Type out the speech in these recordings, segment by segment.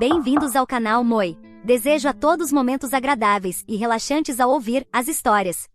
Bem-vindos ao canal Moi. Desejo a todos momentos agradáveis e relaxantes ao ouvir as histórias.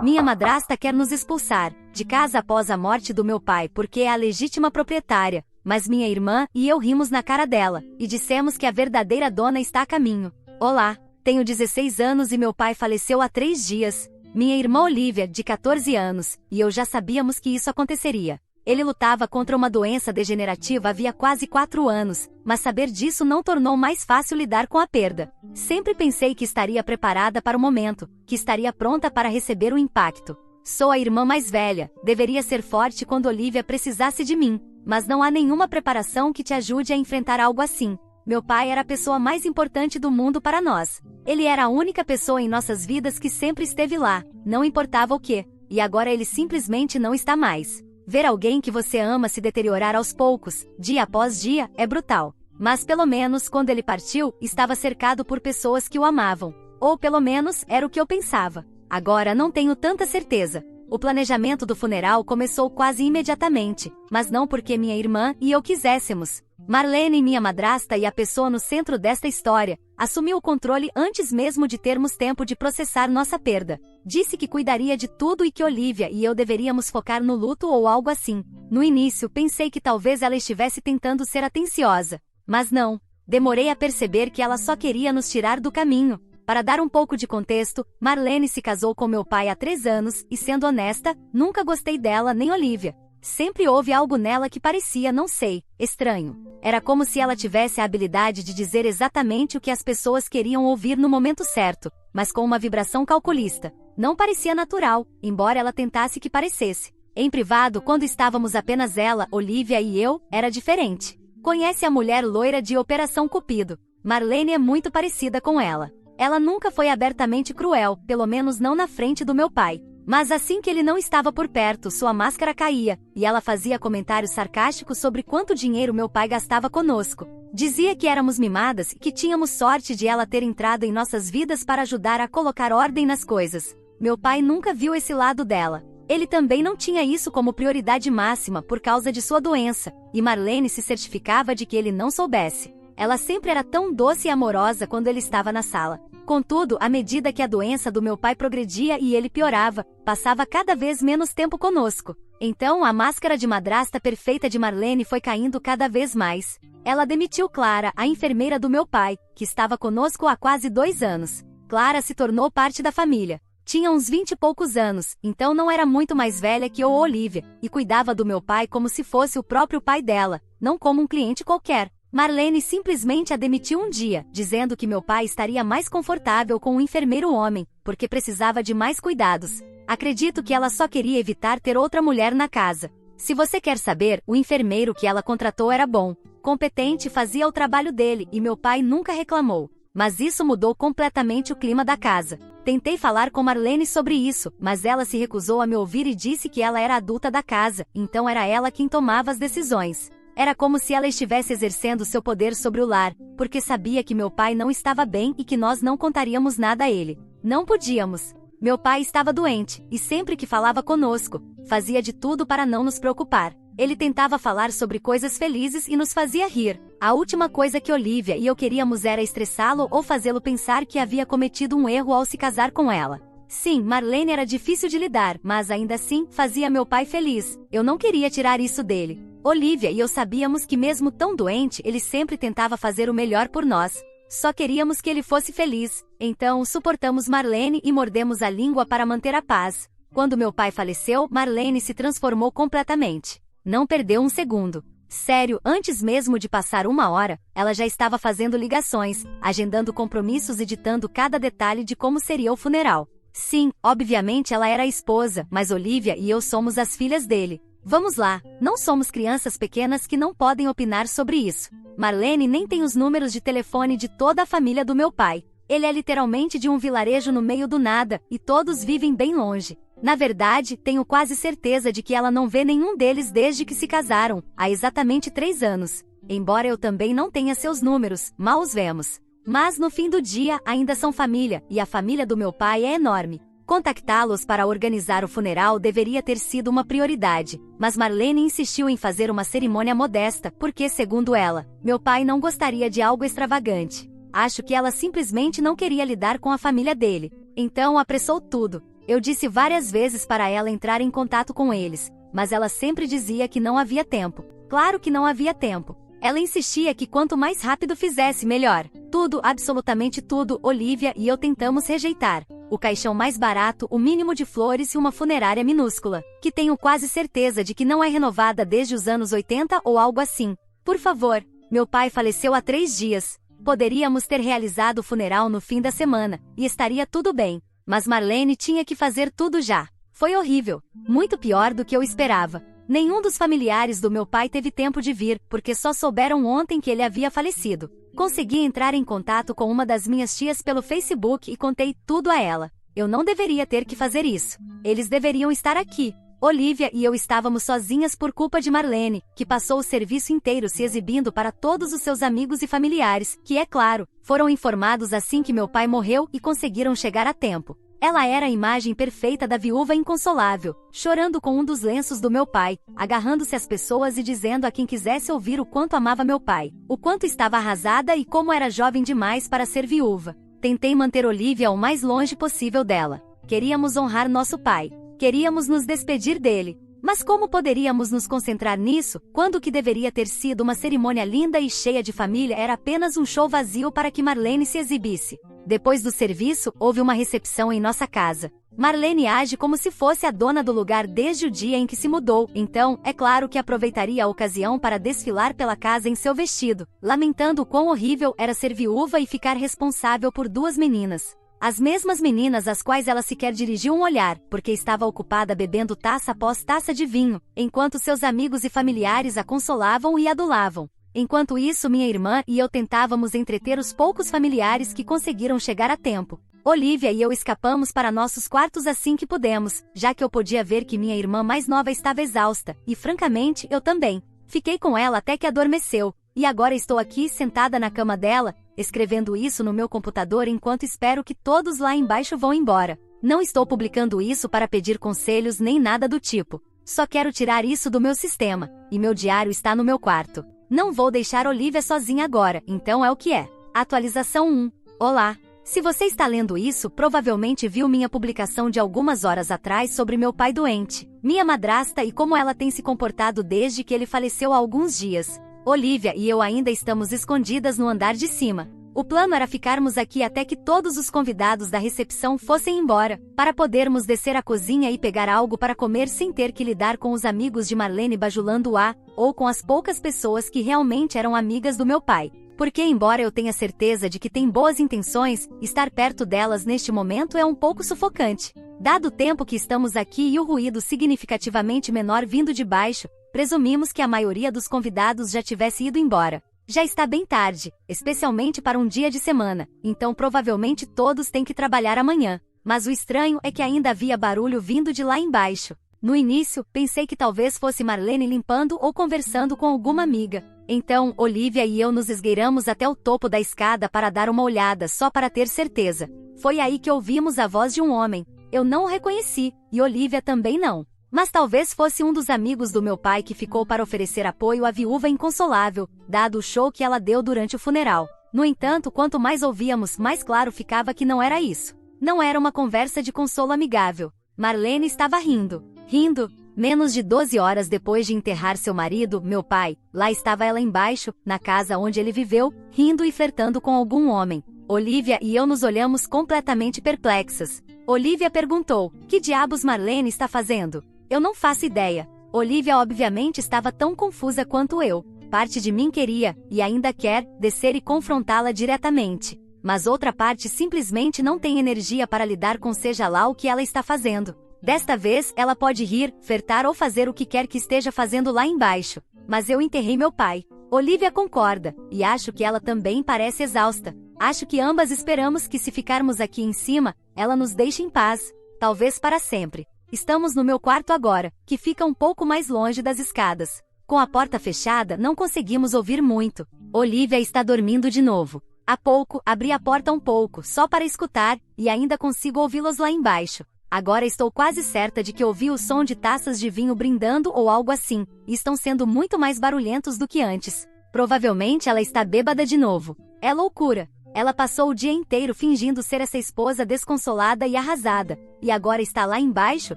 Minha madrasta quer nos expulsar de casa após a morte do meu pai porque é a legítima proprietária, mas minha irmã e eu rimos na cara dela e dissemos que a verdadeira dona está a caminho. Olá, tenho 16 anos e meu pai faleceu há 3 dias. Minha irmã Olivia, de 14 anos, e eu já sabíamos que isso aconteceria. Ele lutava contra uma doença degenerativa havia quase 4 anos, mas saber disso não tornou mais fácil lidar com a perda. Sempre pensei que estaria preparada para o momento, que estaria pronta para receber o impacto. Sou a irmã mais velha, deveria ser forte quando Olivia precisasse de mim, mas não há nenhuma preparação que te ajude a enfrentar algo assim. Meu pai era a pessoa mais importante do mundo para nós. Ele era a única pessoa em nossas vidas que sempre esteve lá, não importava o que, e agora ele simplesmente não está mais. Ver alguém que você ama se deteriorar aos poucos, dia após dia, é brutal. Mas pelo menos quando ele partiu, estava cercado por pessoas que o amavam. Ou pelo menos era o que eu pensava. Agora não tenho tanta certeza. O planejamento do funeral começou quase imediatamente, mas não porque minha irmã e eu quiséssemos. Marlene, minha madrasta e a pessoa no centro desta história, assumiu o controle antes mesmo de termos tempo de processar nossa perda. Disse que cuidaria de tudo e que Olivia e eu deveríamos focar no luto ou algo assim. No início, pensei que talvez ela estivesse tentando ser atenciosa. Mas não. Demorei a perceber que ela só queria nos tirar do caminho. Para dar um pouco de contexto, Marlene se casou com meu pai há 3 anos e, sendo honesta, nunca gostei dela nem Olivia. Sempre houve algo nela que parecia, não sei, estranho. Era como se ela tivesse a habilidade de dizer exatamente o que as pessoas queriam ouvir no momento certo, mas com uma vibração calculista. Não parecia natural, embora ela tentasse que parecesse. Em privado, quando estávamos apenas ela, Olivia e eu, era diferente. Conhece a mulher loira de Operação Cupido? Marlene é muito parecida com ela. Ela nunca foi abertamente cruel, pelo menos não na frente do meu pai. Mas assim que ele não estava por perto, sua máscara caía, e ela fazia comentários sarcásticos sobre quanto dinheiro meu pai gastava conosco. Dizia que éramos mimadas e que tínhamos sorte de ela ter entrado em nossas vidas para ajudar a colocar ordem nas coisas. Meu pai nunca viu esse lado dela. Ele também não tinha isso como prioridade máxima por causa de sua doença, e Marlene se certificava de que ele não soubesse. Ela sempre era tão doce e amorosa quando ele estava na sala. Contudo, à medida que a doença do meu pai progredia e ele piorava, passava cada vez menos tempo conosco. Então a máscara de madrasta perfeita de Marlene foi caindo cada vez mais. Ela demitiu Clara, a enfermeira do meu pai, que estava conosco há quase 2 anos. Clara se tornou parte da família. Tinha uns 20 e poucos anos, então não era muito mais velha que eu ou Olivia, e cuidava do meu pai como se fosse o próprio pai dela, não como um cliente qualquer. Marlene simplesmente a demitiu um dia, dizendo que meu pai estaria mais confortável com um enfermeiro homem, porque precisava de mais cuidados. Acredito que ela só queria evitar ter outra mulher na casa. Se você quer saber, o enfermeiro que ela contratou era bom, competente e fazia o trabalho dele, e meu pai nunca reclamou. Mas isso mudou completamente o clima da casa. Tentei falar com Marlene sobre isso, mas ela se recusou a me ouvir e disse que ela era a adulta da casa, então era ela quem tomava as decisões. Era como se ela estivesse exercendo seu poder sobre o lar, porque sabia que meu pai não estava bem e que nós não contaríamos nada a ele. Não podíamos. Meu pai estava doente, e sempre que falava conosco, fazia de tudo para não nos preocupar. Ele tentava falar sobre coisas felizes e nos fazia rir. A última coisa que Olivia e eu queríamos era estressá-lo ou fazê-lo pensar que havia cometido um erro ao se casar com ela. Sim, Marlene era difícil de lidar, mas ainda assim, fazia meu pai feliz. Eu não queria tirar isso dele. Olivia e eu sabíamos que mesmo tão doente, ele sempre tentava fazer o melhor por nós. Só queríamos que ele fosse feliz. Então, suportamos Marlene e mordemos a língua para manter a paz. Quando meu pai faleceu, Marlene se transformou completamente. Não perdeu um segundo. Sério, antes mesmo de passar 1 hora, ela já estava fazendo ligações, agendando compromissos e ditando cada detalhe de como seria o funeral. Sim, obviamente ela era a esposa, mas Olivia e eu somos as filhas dele. Vamos lá, não somos crianças pequenas que não podem opinar sobre isso. Marlene nem tem os números de telefone de toda a família do meu pai. Ele é literalmente de um vilarejo no meio do nada, e todos vivem bem longe. Na verdade, tenho quase certeza de que ela não vê nenhum deles desde que se casaram, há exatamente 3 anos. Embora eu também não tenha seus números, mal os vemos. Mas no fim do dia, ainda são família, e a família do meu pai é enorme. Contactá-los para organizar o funeral deveria ter sido uma prioridade, mas Marlene insistiu em fazer uma cerimônia modesta, porque, segundo ela, meu pai não gostaria de algo extravagante. Acho que ela simplesmente não queria lidar com a família dele. Então apressou tudo. Eu disse várias vezes para ela entrar em contato com eles, mas ela sempre dizia que não havia tempo. Claro que não havia tempo. Ela insistia que quanto mais rápido fizesse, melhor. Tudo, absolutamente tudo, Olivia e eu tentamos rejeitar. O caixão mais barato, o mínimo de flores e uma funerária minúscula, que tenho quase certeza de que não é renovada desde os anos 80 ou algo assim. Por favor, meu pai faleceu há 3 dias. Poderíamos ter realizado o funeral no fim da semana, e estaria tudo bem. Mas Marlene tinha que fazer tudo já. Foi horrível. Muito pior do que eu esperava. Nenhum dos familiares do meu pai teve tempo de vir, porque só souberam ontem que ele havia falecido. Consegui entrar em contato com uma das minhas tias pelo Facebook e contei tudo a ela. Eu não deveria ter que fazer isso. Eles deveriam estar aqui. Olivia e eu estávamos sozinhas por culpa de Marlene, que passou o serviço inteiro se exibindo para todos os seus amigos e familiares, que, é claro, foram informados assim que meu pai morreu e conseguiram chegar a tempo. Ela era a imagem perfeita da viúva inconsolável, chorando com um dos lenços do meu pai, agarrando-se às pessoas e dizendo a quem quisesse ouvir o quanto amava meu pai, o quanto estava arrasada e como era jovem demais para ser viúva. Tentei manter Olivia o mais longe possível dela. Queríamos honrar nosso pai. Queríamos nos despedir dele. Mas como poderíamos nos concentrar nisso, quando o que deveria ter sido uma cerimônia linda e cheia de família era apenas um show vazio para que Marlene se exibisse? Depois do serviço, houve uma recepção em nossa casa. Marlene age como se fosse a dona do lugar desde o dia em que se mudou, então, é claro que aproveitaria a ocasião para desfilar pela casa em seu vestido, lamentando o quão horrível era ser viúva e ficar responsável por 2 meninas. As mesmas meninas às quais ela sequer dirigiu um olhar, porque estava ocupada bebendo taça após taça de vinho, enquanto seus amigos e familiares a consolavam e adulavam. Enquanto isso, minha irmã e eu tentávamos entreter os poucos familiares que conseguiram chegar a tempo. Olivia e eu escapamos para nossos quartos assim que pudemos, já que eu podia ver que minha irmã mais nova estava exausta, e francamente, eu também. Fiquei com ela até que adormeceu, e agora estou aqui sentada na cama dela, escrevendo isso no meu computador enquanto espero que todos lá embaixo vão embora. Não estou publicando isso para pedir conselhos nem nada do tipo. Só quero tirar isso do meu sistema, e meu diário está no meu quarto. Não vou deixar Olivia sozinha agora, então é o que é. Atualização 1. Olá! Se você está lendo isso, provavelmente viu minha publicação de algumas horas atrás sobre meu pai doente, minha madrasta e como ela tem se comportado desde que ele faleceu há alguns dias. Olivia e eu ainda estamos escondidas no andar de cima. O plano era ficarmos aqui até que todos os convidados da recepção fossem embora, para podermos descer à cozinha e pegar algo para comer sem ter que lidar com os amigos de Marlene bajulando-a, ou com as poucas pessoas que realmente eram amigas do meu pai. Porque, embora eu tenha certeza de que tem boas intenções, estar perto delas neste momento é um pouco sufocante. Dado o tempo que estamos aqui e o ruído significativamente menor vindo de baixo, presumimos que a maioria dos convidados já tivesse ido embora. Já está bem tarde, especialmente para um dia de semana, então provavelmente todos têm que trabalhar amanhã. Mas o estranho é que ainda havia barulho vindo de lá embaixo. No início, pensei que talvez fosse Marlene limpando ou conversando com alguma amiga. Então, Olivia e eu nos esgueiramos até o topo da escada para dar uma olhada só para ter certeza. Foi aí que ouvimos a voz de um homem. Eu não o reconheci, e Olivia também não. Mas talvez fosse um dos amigos do meu pai que ficou para oferecer apoio à viúva inconsolável, dado o show que ela deu durante o funeral. No entanto, quanto mais ouvíamos, mais claro ficava que não era isso. Não era uma conversa de consolo amigável. Marlene estava rindo. Rindo. Menos de 12 horas depois de enterrar seu marido, meu pai, lá estava ela embaixo, na casa onde ele viveu, rindo e flertando com algum homem. Olivia e eu nos olhamos completamente perplexas. Olivia perguntou: "Que diabos Marlene está fazendo?" Eu não faço ideia. Olivia obviamente estava tão confusa quanto eu. Parte de mim queria, e ainda quer, descer e confrontá-la diretamente. Mas outra parte simplesmente não tem energia para lidar com seja lá o que ela está fazendo. Desta vez, ela pode rir, flertar ou fazer o que quer que esteja fazendo lá embaixo. Mas eu enterrei meu pai. Olivia concorda, e acho que ela também parece exausta. Acho que ambas esperamos que se ficarmos aqui em cima, ela nos deixe em paz. Talvez para sempre. Estamos no meu quarto agora, que fica um pouco mais longe das escadas. Com a porta fechada, não conseguimos ouvir muito. Olivia está dormindo de novo. Há pouco, abri a porta um pouco, só para escutar, e ainda consigo ouvi-los lá embaixo. Agora estou quase certa de que ouvi o som de taças de vinho brindando ou algo assim, e estão sendo muito mais barulhentos do que antes. Provavelmente ela está bêbada de novo. É loucura. Ela passou o dia inteiro fingindo ser essa esposa desconsolada e arrasada, e agora está lá embaixo,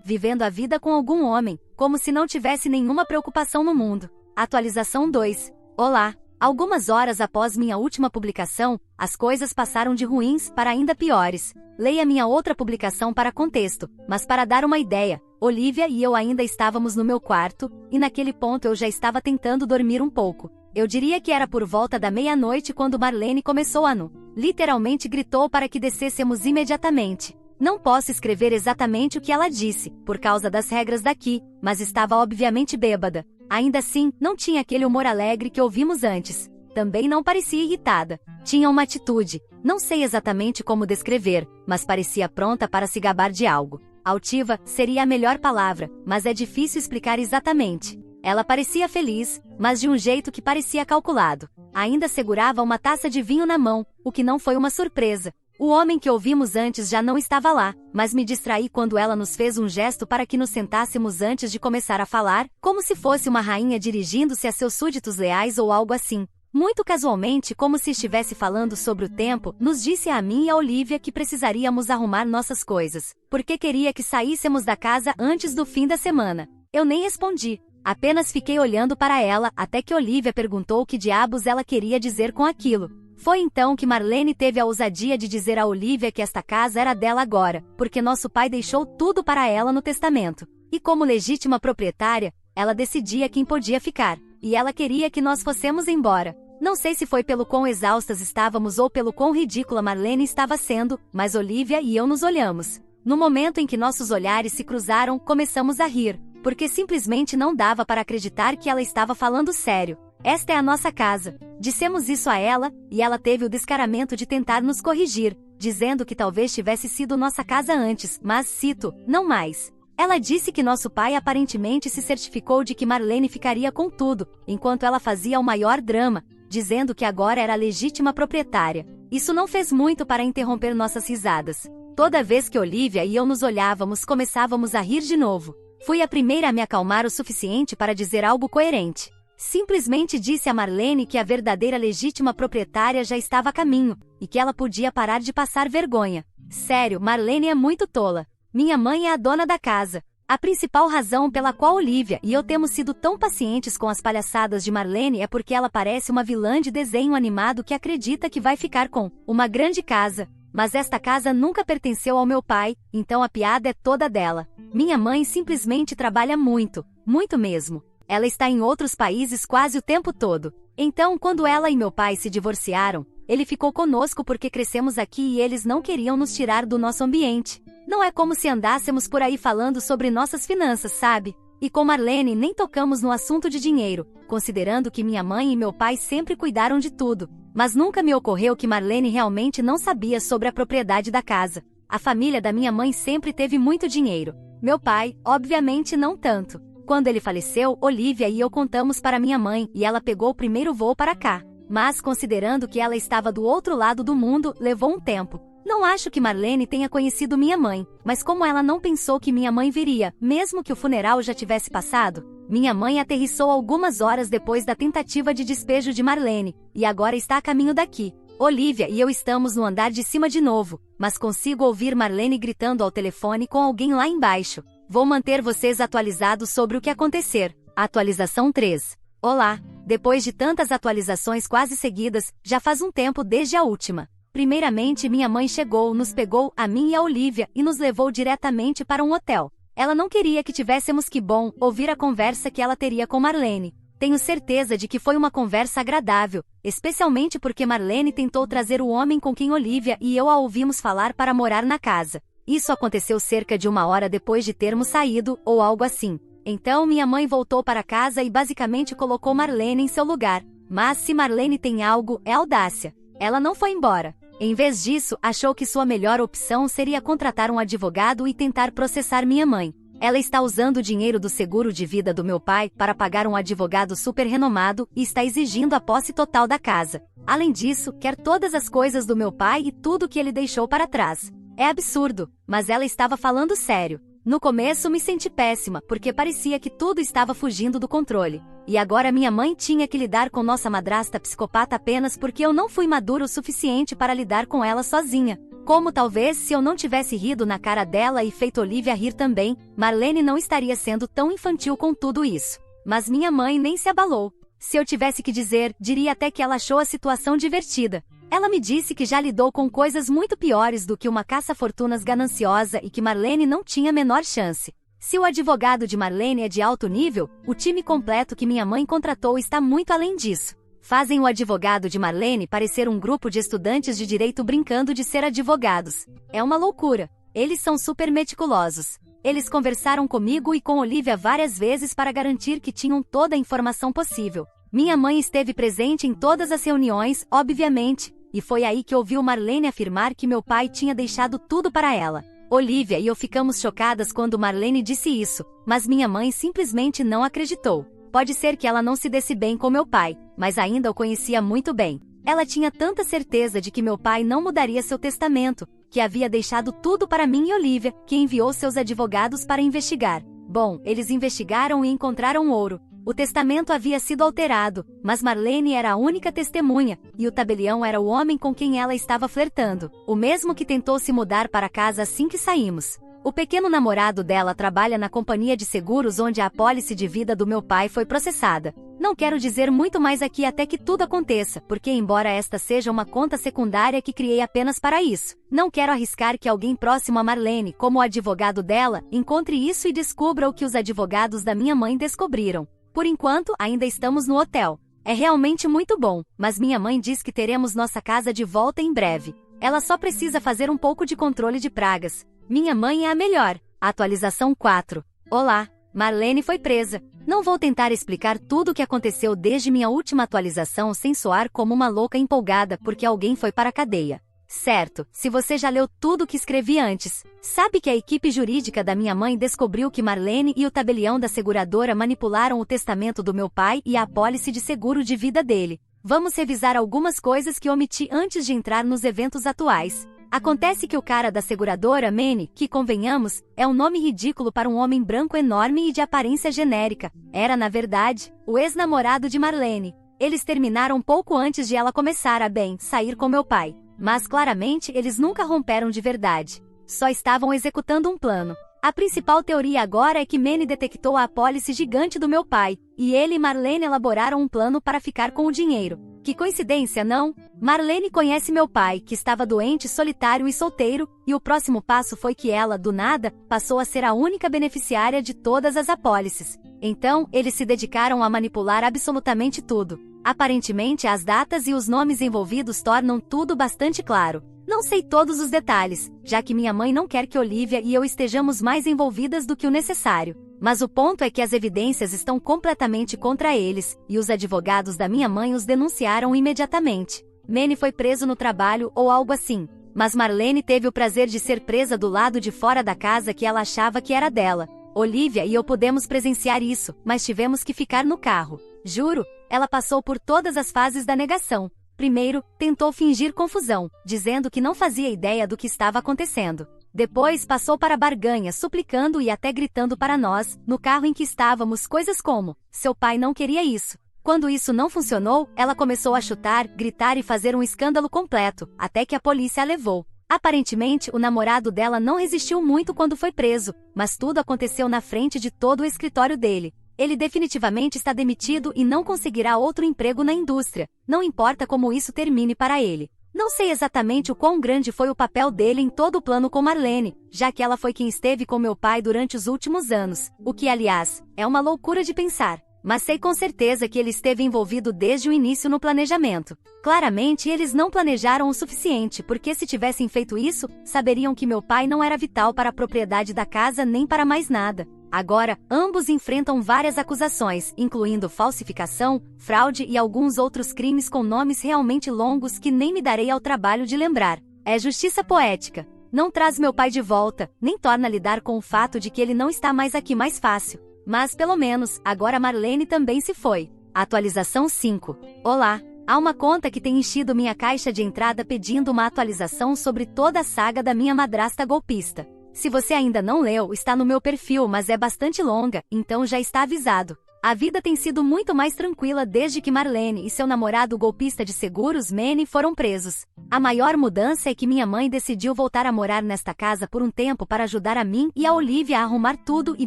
vivendo a vida com algum homem, como se não tivesse nenhuma preocupação no mundo. Atualização 2. Olá. Algumas horas após minha última publicação, as coisas passaram de ruins para ainda piores. Leia minha outra publicação para contexto, mas para dar uma ideia, Olivia e eu ainda estávamos no meu quarto, e naquele ponto eu já estava tentando dormir um pouco. Eu diria que era por volta da meia-noite quando Marlene começou a literalmente gritou para que descêssemos imediatamente. Não posso escrever exatamente o que ela disse, por causa das regras daqui, mas estava obviamente bêbada. Ainda assim, não tinha aquele humor alegre que ouvimos antes. Também não parecia irritada. Tinha uma atitude, não sei exatamente como descrever, mas parecia pronta para se gabar de algo. Altiva seria a melhor palavra, mas é difícil explicar exatamente. Ela parecia feliz, mas de um jeito que parecia calculado. Ainda segurava uma taça de vinho na mão, o que não foi uma surpresa. O homem que ouvimos antes já não estava lá, mas me distraí quando ela nos fez um gesto para que nos sentássemos antes de começar a falar, como se fosse uma rainha dirigindo-se a seus súditos leais ou algo assim. Muito casualmente, como se estivesse falando sobre o tempo, nos disse a mim e a Olivia que precisaríamos arrumar nossas coisas, porque queria que saíssemos da casa antes do fim da semana. Eu nem respondi, apenas fiquei olhando para ela até que Olivia perguntou o que diabos ela queria dizer com aquilo. Foi então que Marlene teve a ousadia de dizer a Olivia que esta casa era dela agora, porque nosso pai deixou tudo para ela no testamento. E como legítima proprietária, ela decidia quem podia ficar, e ela queria que nós fossemos embora. Não sei se foi pelo quão exaustas estávamos ou pelo quão ridícula Marlene estava sendo, mas Olivia e eu nos olhamos. No momento em que nossos olhares se cruzaram, começamos a rir, porque simplesmente não dava para acreditar que ela estava falando sério. Esta é a nossa casa. Dissemos isso a ela, e ela teve o descaramento de tentar nos corrigir, dizendo que talvez tivesse sido nossa casa antes, mas, cito, não mais. Ela disse que nosso pai aparentemente se certificou de que Marlene ficaria com tudo, enquanto ela fazia o maior drama, dizendo que agora era a legítima proprietária. Isso não fez muito para interromper nossas risadas. Toda vez que Olivia e eu nos olhávamos, começávamos a rir de novo. Fui a primeira a me acalmar o suficiente para dizer algo coerente. Simplesmente disse a Marlene que a verdadeira legítima proprietária já estava a caminho, e que ela podia parar de passar vergonha. Sério, Marlene é muito tola. Minha mãe é a dona da casa. A principal razão pela qual Olivia e eu temos sido tão pacientes com as palhaçadas de Marlene é porque ela parece uma vilã de desenho animado que acredita que vai ficar com uma grande casa. Mas esta casa nunca pertenceu ao meu pai, então a piada é toda dela. Minha mãe simplesmente trabalha muito, muito mesmo. Ela está em outros países quase o tempo todo. Então, quando ela e meu pai se divorciaram, ele ficou conosco porque crescemos aqui e eles não queriam nos tirar do nosso ambiente. Não é como se andássemos por aí falando sobre nossas finanças, sabe? E com Marlene nem tocamos no assunto de dinheiro, considerando que minha mãe e meu pai sempre cuidaram de tudo. Mas nunca me ocorreu que Marlene realmente não sabia sobre a propriedade da casa. A família da minha mãe sempre teve muito dinheiro. Meu pai, obviamente, não tanto. Quando ele faleceu, Olivia e eu contamos para minha mãe, e ela pegou o primeiro voo para cá. Mas, considerando que ela estava do outro lado do mundo, levou um tempo. Não acho que Marlene tenha conhecido minha mãe, mas como ela não pensou que minha mãe viria, mesmo que o funeral já tivesse passado, minha mãe aterrissou algumas horas depois da tentativa de despejo de Marlene, e agora está a caminho daqui. Olivia e eu estamos no andar de cima de novo, mas consigo ouvir Marlene gritando ao telefone com alguém lá embaixo. Vou manter vocês atualizados sobre o que acontecer. Atualização 3. Olá. Depois de tantas atualizações quase seguidas, já faz um tempo desde a última. Primeiramente, minha mãe chegou, nos pegou, a mim e a Olivia, e nos levou diretamente para um hotel. Ela não queria que tivéssemos que ouvir a conversa que ela teria com Marlene. Tenho certeza de que foi uma conversa agradável, especialmente porque Marlene tentou trazer o homem com quem Olivia e eu a ouvimos falar para morar na casa. Isso aconteceu cerca de 1 hora depois de termos saído, ou algo assim. Então minha mãe voltou para casa e basicamente colocou Marlene em seu lugar. Mas se Marlene tem algo, é audácia. Ela não foi embora. Em vez disso, achou que sua melhor opção seria contratar um advogado e tentar processar minha mãe. Ela está usando o dinheiro do seguro de vida do meu pai para pagar um advogado super renomado e está exigindo a posse total da casa. Além disso, quer todas as coisas do meu pai e tudo que ele deixou para trás. É absurdo, mas ela estava falando sério. No começo me senti péssima, porque parecia que tudo estava fugindo do controle. E agora minha mãe tinha que lidar com nossa madrasta psicopata apenas porque eu não fui madura o suficiente para lidar com ela sozinha. Como talvez se eu não tivesse rido na cara dela e feito Olivia rir também, Marlene não estaria sendo tão infantil com tudo isso. Mas minha mãe nem se abalou. Se eu tivesse que dizer, diria até que ela achou a situação divertida. Ela me disse que já lidou com coisas muito piores do que uma caça-fortunas gananciosa e que Marlene não tinha a menor chance. Se o advogado de Marlene é de alto nível, o time completo que minha mãe contratou está muito além disso. Fazem o advogado de Marlene parecer um grupo de estudantes de direito brincando de ser advogados. É uma loucura. Eles são super meticulosos. Eles conversaram comigo e com Olivia várias vezes para garantir que tinham toda a informação possível. Minha mãe esteve presente em todas as reuniões, obviamente, e foi aí que ouviu Marlene afirmar que meu pai tinha deixado tudo para ela. Olivia e eu ficamos chocadas quando Marlene disse isso, mas minha mãe simplesmente não acreditou. Pode ser que ela não se desse bem com meu pai, mas ainda o conhecia muito bem. Ela tinha tanta certeza de que meu pai não mudaria seu testamento, que havia deixado tudo para mim e Olivia, que enviou seus advogados para investigar. Bom, eles investigaram e encontraram ouro. O testamento havia sido alterado, mas Marlene era a única testemunha, e o tabelião era o homem com quem ela estava flertando, o mesmo que tentou se mudar para casa assim que saímos. O pequeno namorado dela trabalha na companhia de seguros onde a apólice de vida do meu pai foi processada. Não quero dizer muito mais aqui até que tudo aconteça, porque embora esta seja uma conta secundária que criei apenas para isso, não quero arriscar que alguém próximo a Marlene, como o advogado dela, encontre isso e descubra o que os advogados da minha mãe descobriram. Por enquanto, ainda estamos no hotel. É realmente muito bom, mas minha mãe diz que teremos nossa casa de volta em breve. Ela só precisa fazer um pouco de controle de pragas. Minha mãe é a melhor. Atualização 4. Olá, Marlene foi presa. Não vou tentar explicar tudo o que aconteceu desde minha última atualização sem soar como uma louca empolgada porque alguém foi para a cadeia. Certo, se você já leu tudo o que escrevi antes, sabe que a equipe jurídica da minha mãe descobriu que Marlene e o tabelião da seguradora manipularam o testamento do meu pai e a apólice de seguro de vida dele. Vamos revisar algumas coisas que omiti antes de entrar nos eventos atuais. Acontece que o cara da seguradora, Manny, que convenhamos, é um nome ridículo para um homem branco enorme e de aparência genérica, era na verdade, o ex-namorado de Marlene. Eles terminaram pouco antes de ela começar a sair com meu pai. Mas claramente eles nunca romperam de verdade. Só estavam executando um plano. A principal teoria agora é que Manny detectou a apólice gigante do meu pai, e ele e Marlene elaboraram um plano para ficar com o dinheiro. Que coincidência, não? Marlene conhece meu pai, que estava doente, solitário e solteiro, e o próximo passo foi que ela, do nada, passou a ser a única beneficiária de todas as apólices. Então, eles se dedicaram a manipular absolutamente tudo. Aparentemente, as datas e os nomes envolvidos tornam tudo bastante claro. Não sei todos os detalhes, já que minha mãe não quer que Olivia e eu estejamos mais envolvidas do que o necessário. Mas o ponto é que as evidências estão completamente contra eles, e os advogados da minha mãe os denunciaram imediatamente. Manny foi preso no trabalho ou algo assim. Mas Marlene teve o prazer de ser presa do lado de fora da casa que ela achava que era dela. Olivia e eu pudemos presenciar isso, mas tivemos que ficar no carro. Juro, ela passou por todas as fases da negação. Primeiro, tentou fingir confusão, dizendo que não fazia ideia do que estava acontecendo. Depois passou para barganha, suplicando e até gritando para nós, no carro em que estávamos, coisas como: seu pai não queria isso. Quando isso não funcionou, ela começou a chutar, gritar e fazer um escândalo completo, até que a polícia a levou. Aparentemente, o namorado dela não resistiu muito quando foi preso, mas tudo aconteceu na frente de todo o escritório dele. Ele definitivamente está demitido e não conseguirá outro emprego na indústria, não importa como isso termine para ele. Não sei exatamente o quão grande foi o papel dele em todo o plano com Marlene, já que ela foi quem esteve com meu pai durante os últimos anos, o que, aliás, é uma loucura de pensar. Mas sei com certeza que ele esteve envolvido desde o início no planejamento. Claramente eles não planejaram o suficiente, porque se tivessem feito isso, saberiam que meu pai não era vital para a propriedade da casa nem para mais nada. Agora, ambos enfrentam várias acusações, incluindo falsificação, fraude e alguns outros crimes com nomes realmente longos que nem me darei ao trabalho de lembrar. É justiça poética. Não traz meu pai de volta, nem torna lidar com o fato de que ele não está mais aqui mais fácil. Mas pelo menos, agora Marlene também se foi. Atualização 5. Olá, Há uma conta que tem enchido minha caixa de entrada pedindo uma atualização sobre toda a saga da minha madrasta golpista. Se você ainda não leu, está no meu perfil, mas é bastante longa, então já está avisado. A vida tem sido muito mais tranquila desde que Marlene e seu namorado golpista de seguros, Manny, foram presos. A maior mudança é que minha mãe decidiu voltar a morar nesta casa por um tempo para ajudar a mim e a Olivia a arrumar tudo e,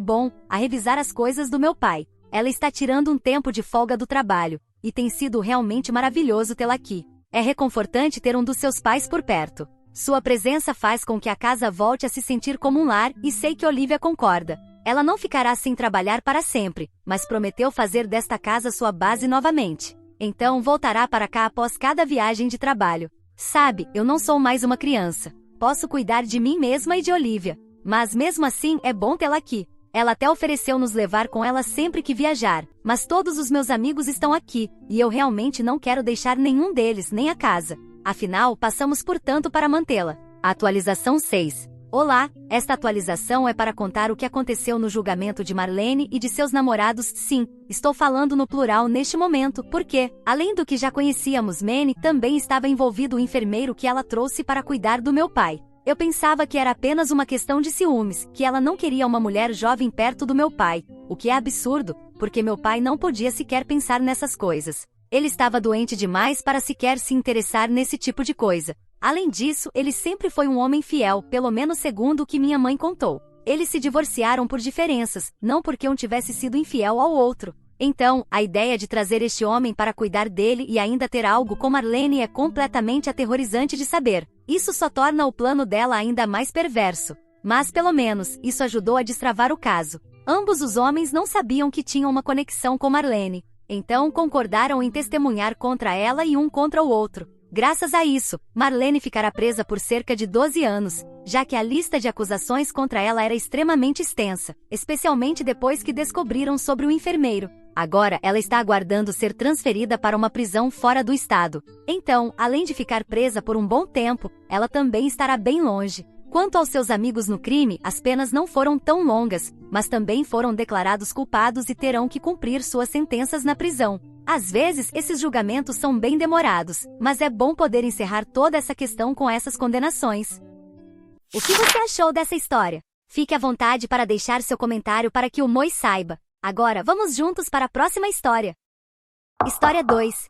bom, a revisar as coisas do meu pai. Ela está tirando um tempo de folga do trabalho, e tem sido realmente maravilhoso tê-la aqui. É reconfortante ter um dos seus pais por perto. Sua presença faz com que a casa volte a se sentir como um lar, e sei que Olivia concorda. Ela não ficará sem trabalhar para sempre, mas prometeu fazer desta casa sua base novamente. Então voltará para cá após cada viagem de trabalho. Sabe, eu não sou mais uma criança. Posso cuidar de mim mesma e de Olivia. Mas mesmo assim é bom tê-la aqui. Ela até ofereceu nos levar com ela sempre que viajar, mas todos os meus amigos estão aqui, e eu realmente não quero deixar nenhum deles, nem a casa. Afinal, passamos por tanto para mantê-la. Atualização 6. Olá, esta atualização é para contar o que aconteceu no julgamento de Marlene e de seus namorados. Sim, estou falando no plural neste momento, porque, além do que já conhecíamos, Manny também estava envolvido o enfermeiro que ela trouxe para cuidar do meu pai. Eu pensava que era apenas uma questão de ciúmes, que ela não queria uma mulher jovem perto do meu pai, o que é absurdo, porque meu pai não podia sequer pensar nessas coisas. Ele estava doente demais para sequer se interessar nesse tipo de coisa. Além disso, ele sempre foi um homem fiel, pelo menos segundo o que minha mãe contou. Eles se divorciaram por diferenças, não porque um tivesse sido infiel ao outro. Então, a ideia de trazer este homem para cuidar dele e ainda ter algo com Marlene é completamente aterrorizante de saber. Isso só torna o plano dela ainda mais perverso. Mas pelo menos, isso ajudou a destravar o caso. Ambos os homens não sabiam que tinham uma conexão com Marlene. Então concordaram em testemunhar contra ela e um contra o outro. Graças a isso, Marlene ficará presa por cerca de 12 anos, já que a lista de acusações contra ela era extremamente extensa, especialmente depois que descobriram sobre o enfermeiro. Agora ela está aguardando ser transferida para uma prisão fora do estado. Então, além de ficar presa por um bom tempo, ela também estará bem longe. Quanto aos seus amigos no crime, as penas não foram tão longas, mas também foram declarados culpados e terão que cumprir suas sentenças na prisão. Às vezes, esses julgamentos são bem demorados, mas é bom poder encerrar toda essa questão com essas condenações. O que você achou dessa história? Fique à vontade para deixar seu comentário para que o Moi saiba. Agora, vamos juntos para a próxima história. História 2.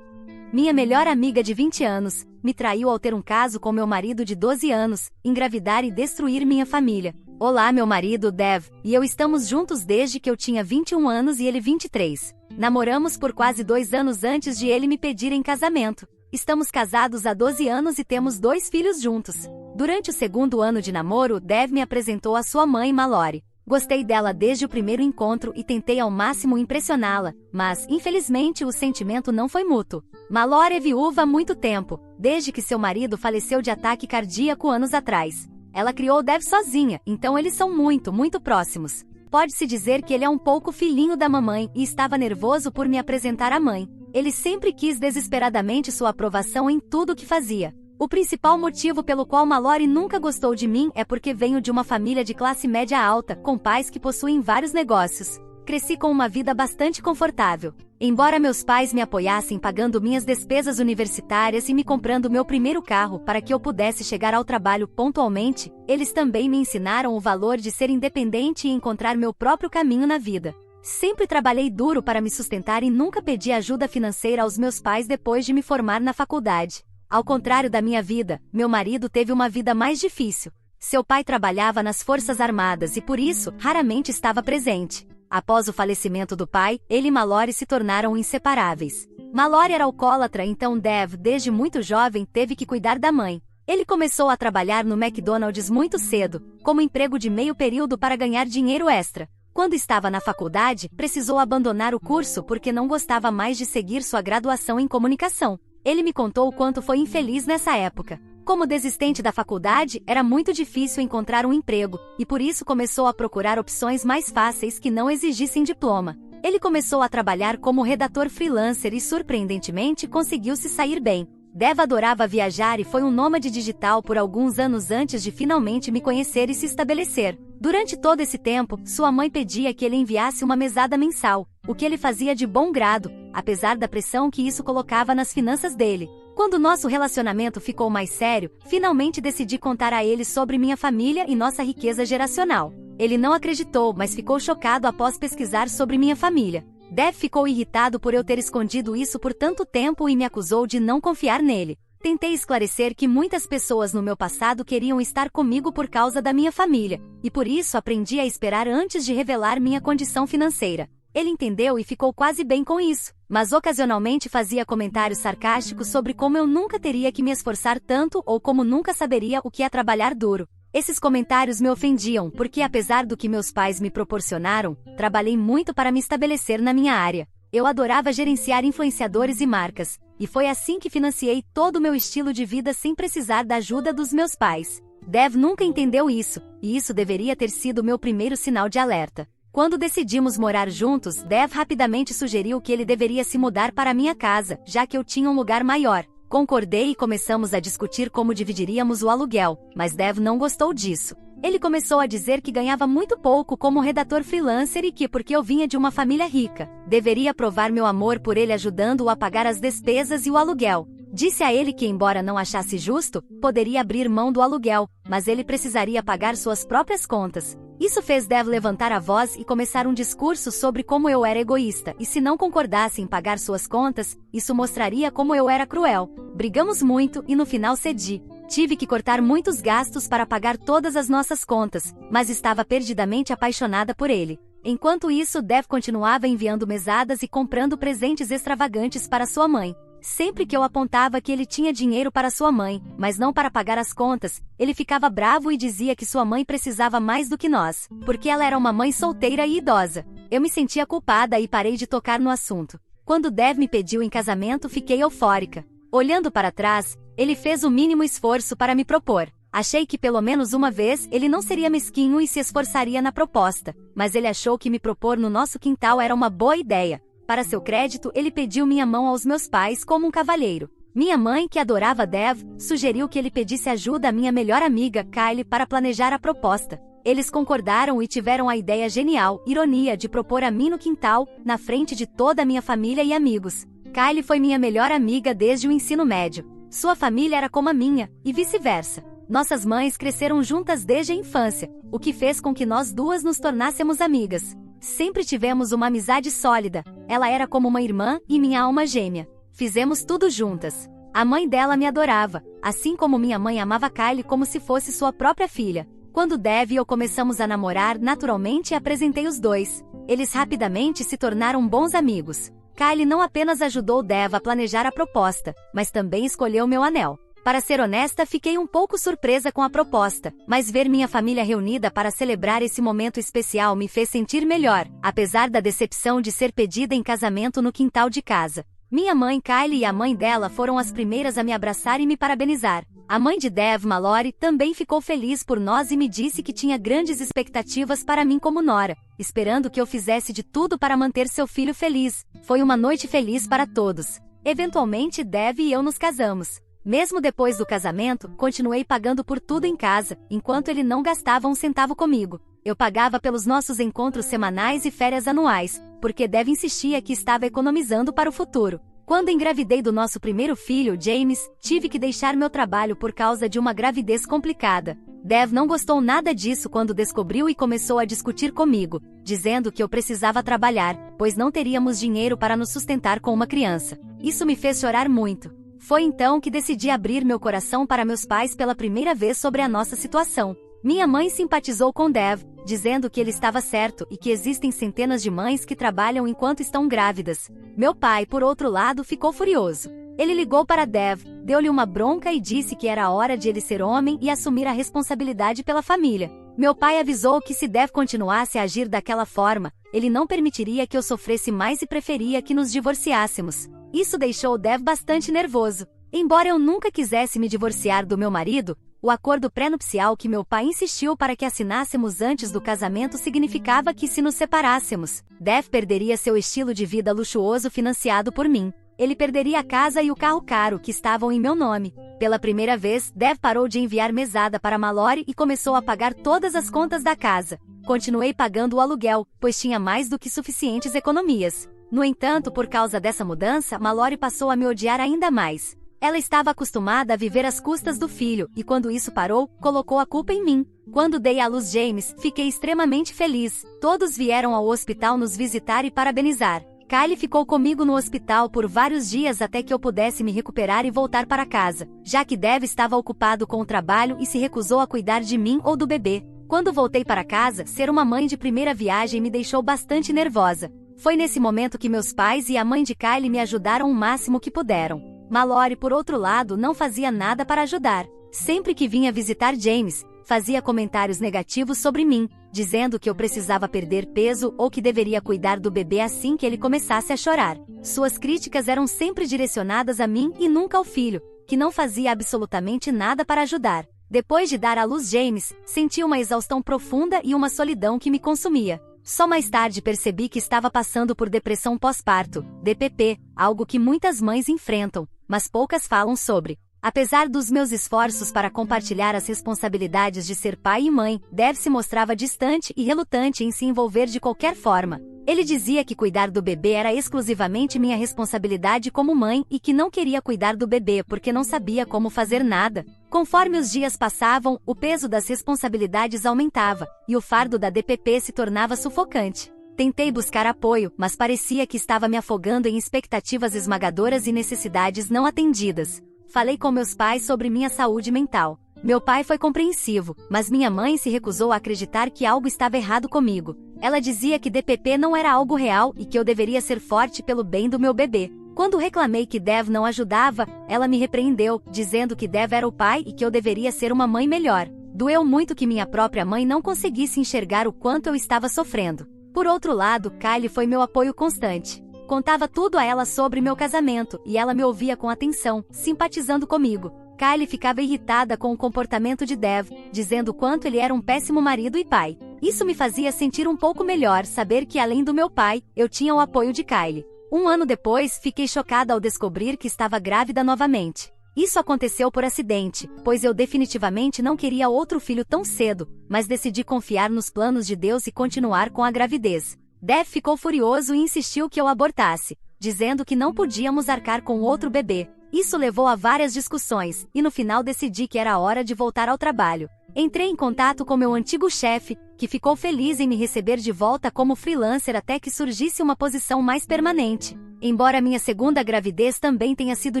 Minha melhor amiga de 20 anos me traiu ao ter um caso com meu marido de 12 anos, engravidar e destruir minha família. Olá, meu marido, Dev, e eu estamos juntos desde que eu tinha 21 anos e ele 23. Namoramos por quase 2 anos antes de ele me pedir em casamento. Estamos casados há 12 anos e temos 2 filhos juntos. Durante o segundo ano de namoro, Dev me apresentou a sua mãe, Mallory. Gostei dela desde o primeiro encontro e tentei ao máximo impressioná-la, mas, infelizmente, o sentimento não foi mútuo. Mallory é viúva há muito tempo, desde que seu marido faleceu de ataque cardíaco anos atrás. Ela criou Dev sozinha, então eles são muito próximos. Pode-se dizer que ele é um pouco filhinho da mamãe e estava nervoso por me apresentar à mãe. Ele sempre quis desesperadamente sua aprovação em tudo o que fazia. O principal motivo pelo qual Mallory nunca gostou de mim é porque venho de uma família de classe média alta, com pais que possuem vários negócios. Cresci com uma vida bastante confortável. Embora meus pais me apoiassem pagando minhas despesas universitárias e me comprando meu primeiro carro para que eu pudesse chegar ao trabalho pontualmente, eles também me ensinaram o valor de ser independente e encontrar meu próprio caminho na vida. Sempre trabalhei duro para me sustentar e nunca pedi ajuda financeira aos meus pais depois de me formar na faculdade. Ao contrário da minha vida, meu marido teve uma vida mais difícil. Seu pai trabalhava nas Forças Armadas e por isso, raramente estava presente. Após o falecimento do pai, ele e Mallory se tornaram inseparáveis. Mallory era alcoólatra, então Dev, desde muito jovem, teve que cuidar da mãe. Ele começou a trabalhar no McDonald's muito cedo, como emprego de meio período para ganhar dinheiro extra. Quando estava na faculdade, precisou abandonar o curso porque não gostava mais de seguir sua graduação em comunicação. Ele me contou o quanto foi infeliz nessa época. Como desistente da faculdade, era muito difícil encontrar um emprego, e por isso começou a procurar opções mais fáceis que não exigissem diploma. Ele começou a trabalhar como redator freelancer e surpreendentemente conseguiu se sair bem. Dev adorava viajar e foi um nômade digital por alguns anos antes de finalmente me conhecer e se estabelecer. Durante todo esse tempo, sua mãe pedia que ele enviasse uma mesada mensal, o que ele fazia de bom grado, apesar da pressão que isso colocava nas finanças dele. Quando nosso relacionamento ficou mais sério, finalmente decidi contar a ele sobre minha família e nossa riqueza geracional. Ele não acreditou, mas ficou chocado após pesquisar sobre minha família. Dev ficou irritado por eu ter escondido isso por tanto tempo e me acusou de não confiar nele. Tentei esclarecer que muitas pessoas no meu passado queriam estar comigo por causa da minha família, e por isso aprendi a esperar antes de revelar minha condição financeira. Ele entendeu e ficou quase bem com isso, mas ocasionalmente fazia comentários sarcásticos sobre como eu nunca teria que me esforçar tanto ou como nunca saberia o que é trabalhar duro. Esses comentários me ofendiam porque, apesar do que meus pais me proporcionaram, trabalhei muito para me estabelecer na minha área. Eu adorava gerenciar influenciadores e marcas, e foi assim que financiei todo o meu estilo de vida sem precisar da ajuda dos meus pais. Dev nunca entendeu isso, e isso deveria ter sido meu primeiro sinal de alerta. Quando decidimos morar juntos, Dev rapidamente sugeriu que ele deveria se mudar para minha casa, já que eu tinha um lugar maior. Concordei e começamos a discutir como dividiríamos o aluguel, mas Dev não gostou disso. Ele começou a dizer que ganhava muito pouco como redator freelancer e que, porque eu vinha de uma família rica, deveria provar meu amor por ele ajudando-o a pagar as despesas e o aluguel. Disse a ele que, embora não achasse justo, poderia abrir mão do aluguel, mas ele precisaria pagar suas próprias contas. Isso fez Dev levantar a voz e começar um discurso sobre como eu era egoísta, e se não concordasse em pagar suas contas, isso mostraria como eu era cruel. Brigamos muito e no final cedi. Tive que cortar muitos gastos para pagar todas as nossas contas, mas estava perdidamente apaixonada por ele. Enquanto isso, Dev continuava enviando mesadas e comprando presentes extravagantes para sua mãe. Sempre que eu apontava que ele tinha dinheiro para sua mãe, mas não para pagar as contas, ele ficava bravo e dizia que sua mãe precisava mais do que nós, porque ela era uma mãe solteira e idosa. Eu me sentia culpada e parei de tocar no assunto. Quando Dev me pediu em casamento, fiquei eufórica. Olhando para trás, ele fez o mínimo esforço para me propor. Achei que pelo menos uma vez ele não seria mesquinho e se esforçaria na proposta, mas ele achou que me propor no nosso quintal era uma boa ideia. Para seu crédito, ele pediu minha mão aos meus pais como um cavalheiro. Minha mãe, que adorava Dev, sugeriu que ele pedisse ajuda à minha melhor amiga, Kylie, para planejar a proposta. Eles concordaram e tiveram a ideia genial, ironia, de propor a mim no quintal, na frente de toda a minha família e amigos. Kylie foi minha melhor amiga desde o ensino médio. Sua família era como a minha, e vice-versa. Nossas mães cresceram juntas desde a infância, o que fez com que nós duas nos tornássemos amigas. Sempre tivemos uma amizade sólida. Ela era como uma irmã e minha alma gêmea. Fizemos tudo juntas. A mãe dela me adorava, assim como minha mãe amava Kylie como se fosse sua própria filha. Quando Dev e eu começamos a namorar, naturalmente apresentei os dois. Eles rapidamente se tornaram bons amigos. Kylie não apenas ajudou Dev a planejar a proposta, mas também escolheu meu anel. Para ser honesta, fiquei um pouco surpresa com a proposta, mas ver minha família reunida para celebrar esse momento especial me fez sentir melhor, apesar da decepção de ser pedida em casamento no quintal de casa. Minha mãe Kylie e a mãe dela foram as primeiras a me abraçar e me parabenizar. A mãe de Dev, Mallory, também ficou feliz por nós e me disse que tinha grandes expectativas para mim como nora, esperando que eu fizesse de tudo para manter seu filho feliz. Foi uma noite feliz para todos. Eventualmente, Dev e eu nos casamos. Mesmo depois do casamento, continuei pagando por tudo em casa, enquanto ele não gastava um centavo comigo. Eu pagava pelos nossos encontros semanais e férias anuais, porque Dev insistia que estava economizando para o futuro. Quando engravidei do nosso primeiro filho, James, tive que deixar meu trabalho por causa de uma gravidez complicada. Dev não gostou nada disso quando descobriu e começou a discutir comigo, dizendo que eu precisava trabalhar, pois não teríamos dinheiro para nos sustentar com uma criança. Isso me fez chorar muito. Foi então que decidi abrir meu coração para meus pais pela primeira vez sobre a nossa situação. Minha mãe simpatizou com Dev, dizendo que ele estava certo e que existem centenas de mães que trabalham enquanto estão grávidas. Meu pai, por outro lado, ficou furioso. Ele ligou para Dev, deu-lhe uma bronca e disse que era hora de ele ser homem e assumir a responsabilidade pela família. Meu pai avisou que se Dev continuasse a agir daquela forma, ele não permitiria que eu sofresse mais e preferia que nos divorciássemos. Isso deixou Dev bastante nervoso. Embora eu nunca quisesse me divorciar do meu marido, o acordo pré-nupcial que meu pai insistiu para que assinássemos antes do casamento significava que se nos separássemos, Dev perderia seu estilo de vida luxuoso financiado por mim. Ele perderia a casa e o carro caro que estavam em meu nome. Pela primeira vez, Dev parou de enviar mesada para Mallory e começou a pagar todas as contas da casa. Continuei pagando o aluguel, pois tinha mais do que suficientes economias. No entanto, por causa dessa mudança, Mallory passou a me odiar ainda mais. Ela estava acostumada a viver às custas do filho, e quando isso parou, colocou a culpa em mim. Quando dei à luz James, fiquei extremamente feliz. Todos vieram ao hospital nos visitar e parabenizar. Kylie ficou comigo no hospital por vários dias até que eu pudesse me recuperar e voltar para casa, já que Dev estava ocupado com o trabalho e se recusou a cuidar de mim ou do bebê. Quando voltei para casa, ser uma mãe de primeira viagem me deixou bastante nervosa. Foi nesse momento que meus pais e a mãe de Kylie me ajudaram o máximo que puderam. Mallory, por outro lado, não fazia nada para ajudar. Sempre que vinha visitar James, fazia comentários negativos sobre mim, dizendo que eu precisava perder peso ou que deveria cuidar do bebê assim que ele começasse a chorar. Suas críticas eram sempre direcionadas a mim e nunca ao filho, que não fazia absolutamente nada para ajudar. Depois de dar à luz James, senti uma exaustão profunda e uma solidão que me consumia. Só mais tarde percebi que estava passando por depressão pós-parto, DPP, algo que muitas mães enfrentam, mas poucas falam sobre. Apesar dos meus esforços para compartilhar as responsabilidades de ser pai e mãe, Dev se mostrava distante e relutante em se envolver de qualquer forma. Ele dizia que cuidar do bebê era exclusivamente minha responsabilidade como mãe e que não queria cuidar do bebê porque não sabia como fazer nada. Conforme os dias passavam, o peso das responsabilidades aumentava, e o fardo da DPP se tornava sufocante. Tentei buscar apoio, mas parecia que estava me afogando em expectativas esmagadoras e necessidades não atendidas. Falei com meus pais sobre minha saúde mental. Meu pai foi compreensivo, mas minha mãe se recusou a acreditar que algo estava errado comigo. Ela dizia que DPP não era algo real e que eu deveria ser forte pelo bem do meu bebê. Quando reclamei que Dev não ajudava, ela me repreendeu, dizendo que Dev era o pai e que eu deveria ser uma mãe melhor. Doeu muito que minha própria mãe não conseguisse enxergar o quanto eu estava sofrendo. Por outro lado, Kylie foi meu apoio constante. Contava tudo a ela sobre meu casamento, e ela me ouvia com atenção, simpatizando comigo. Kylie ficava irritada com o comportamento de Dev, dizendo quanto ele era um péssimo marido e pai. Isso me fazia sentir um pouco melhor saber que além do meu pai, eu tinha o apoio de Kylie. Um ano depois, fiquei chocada ao descobrir que estava grávida novamente. Isso aconteceu por acidente, pois eu definitivamente não queria outro filho tão cedo, mas decidi confiar nos planos de Deus e continuar com a gravidez. Dev ficou furioso e insistiu que eu abortasse, dizendo que não podíamos arcar com outro bebê. Isso levou a várias discussões, e no final decidi que era hora de voltar ao trabalho. Entrei em contato com meu antigo chefe, que ficou feliz em me receber de volta como freelancer até que surgisse uma posição mais permanente. Embora minha segunda gravidez também tenha sido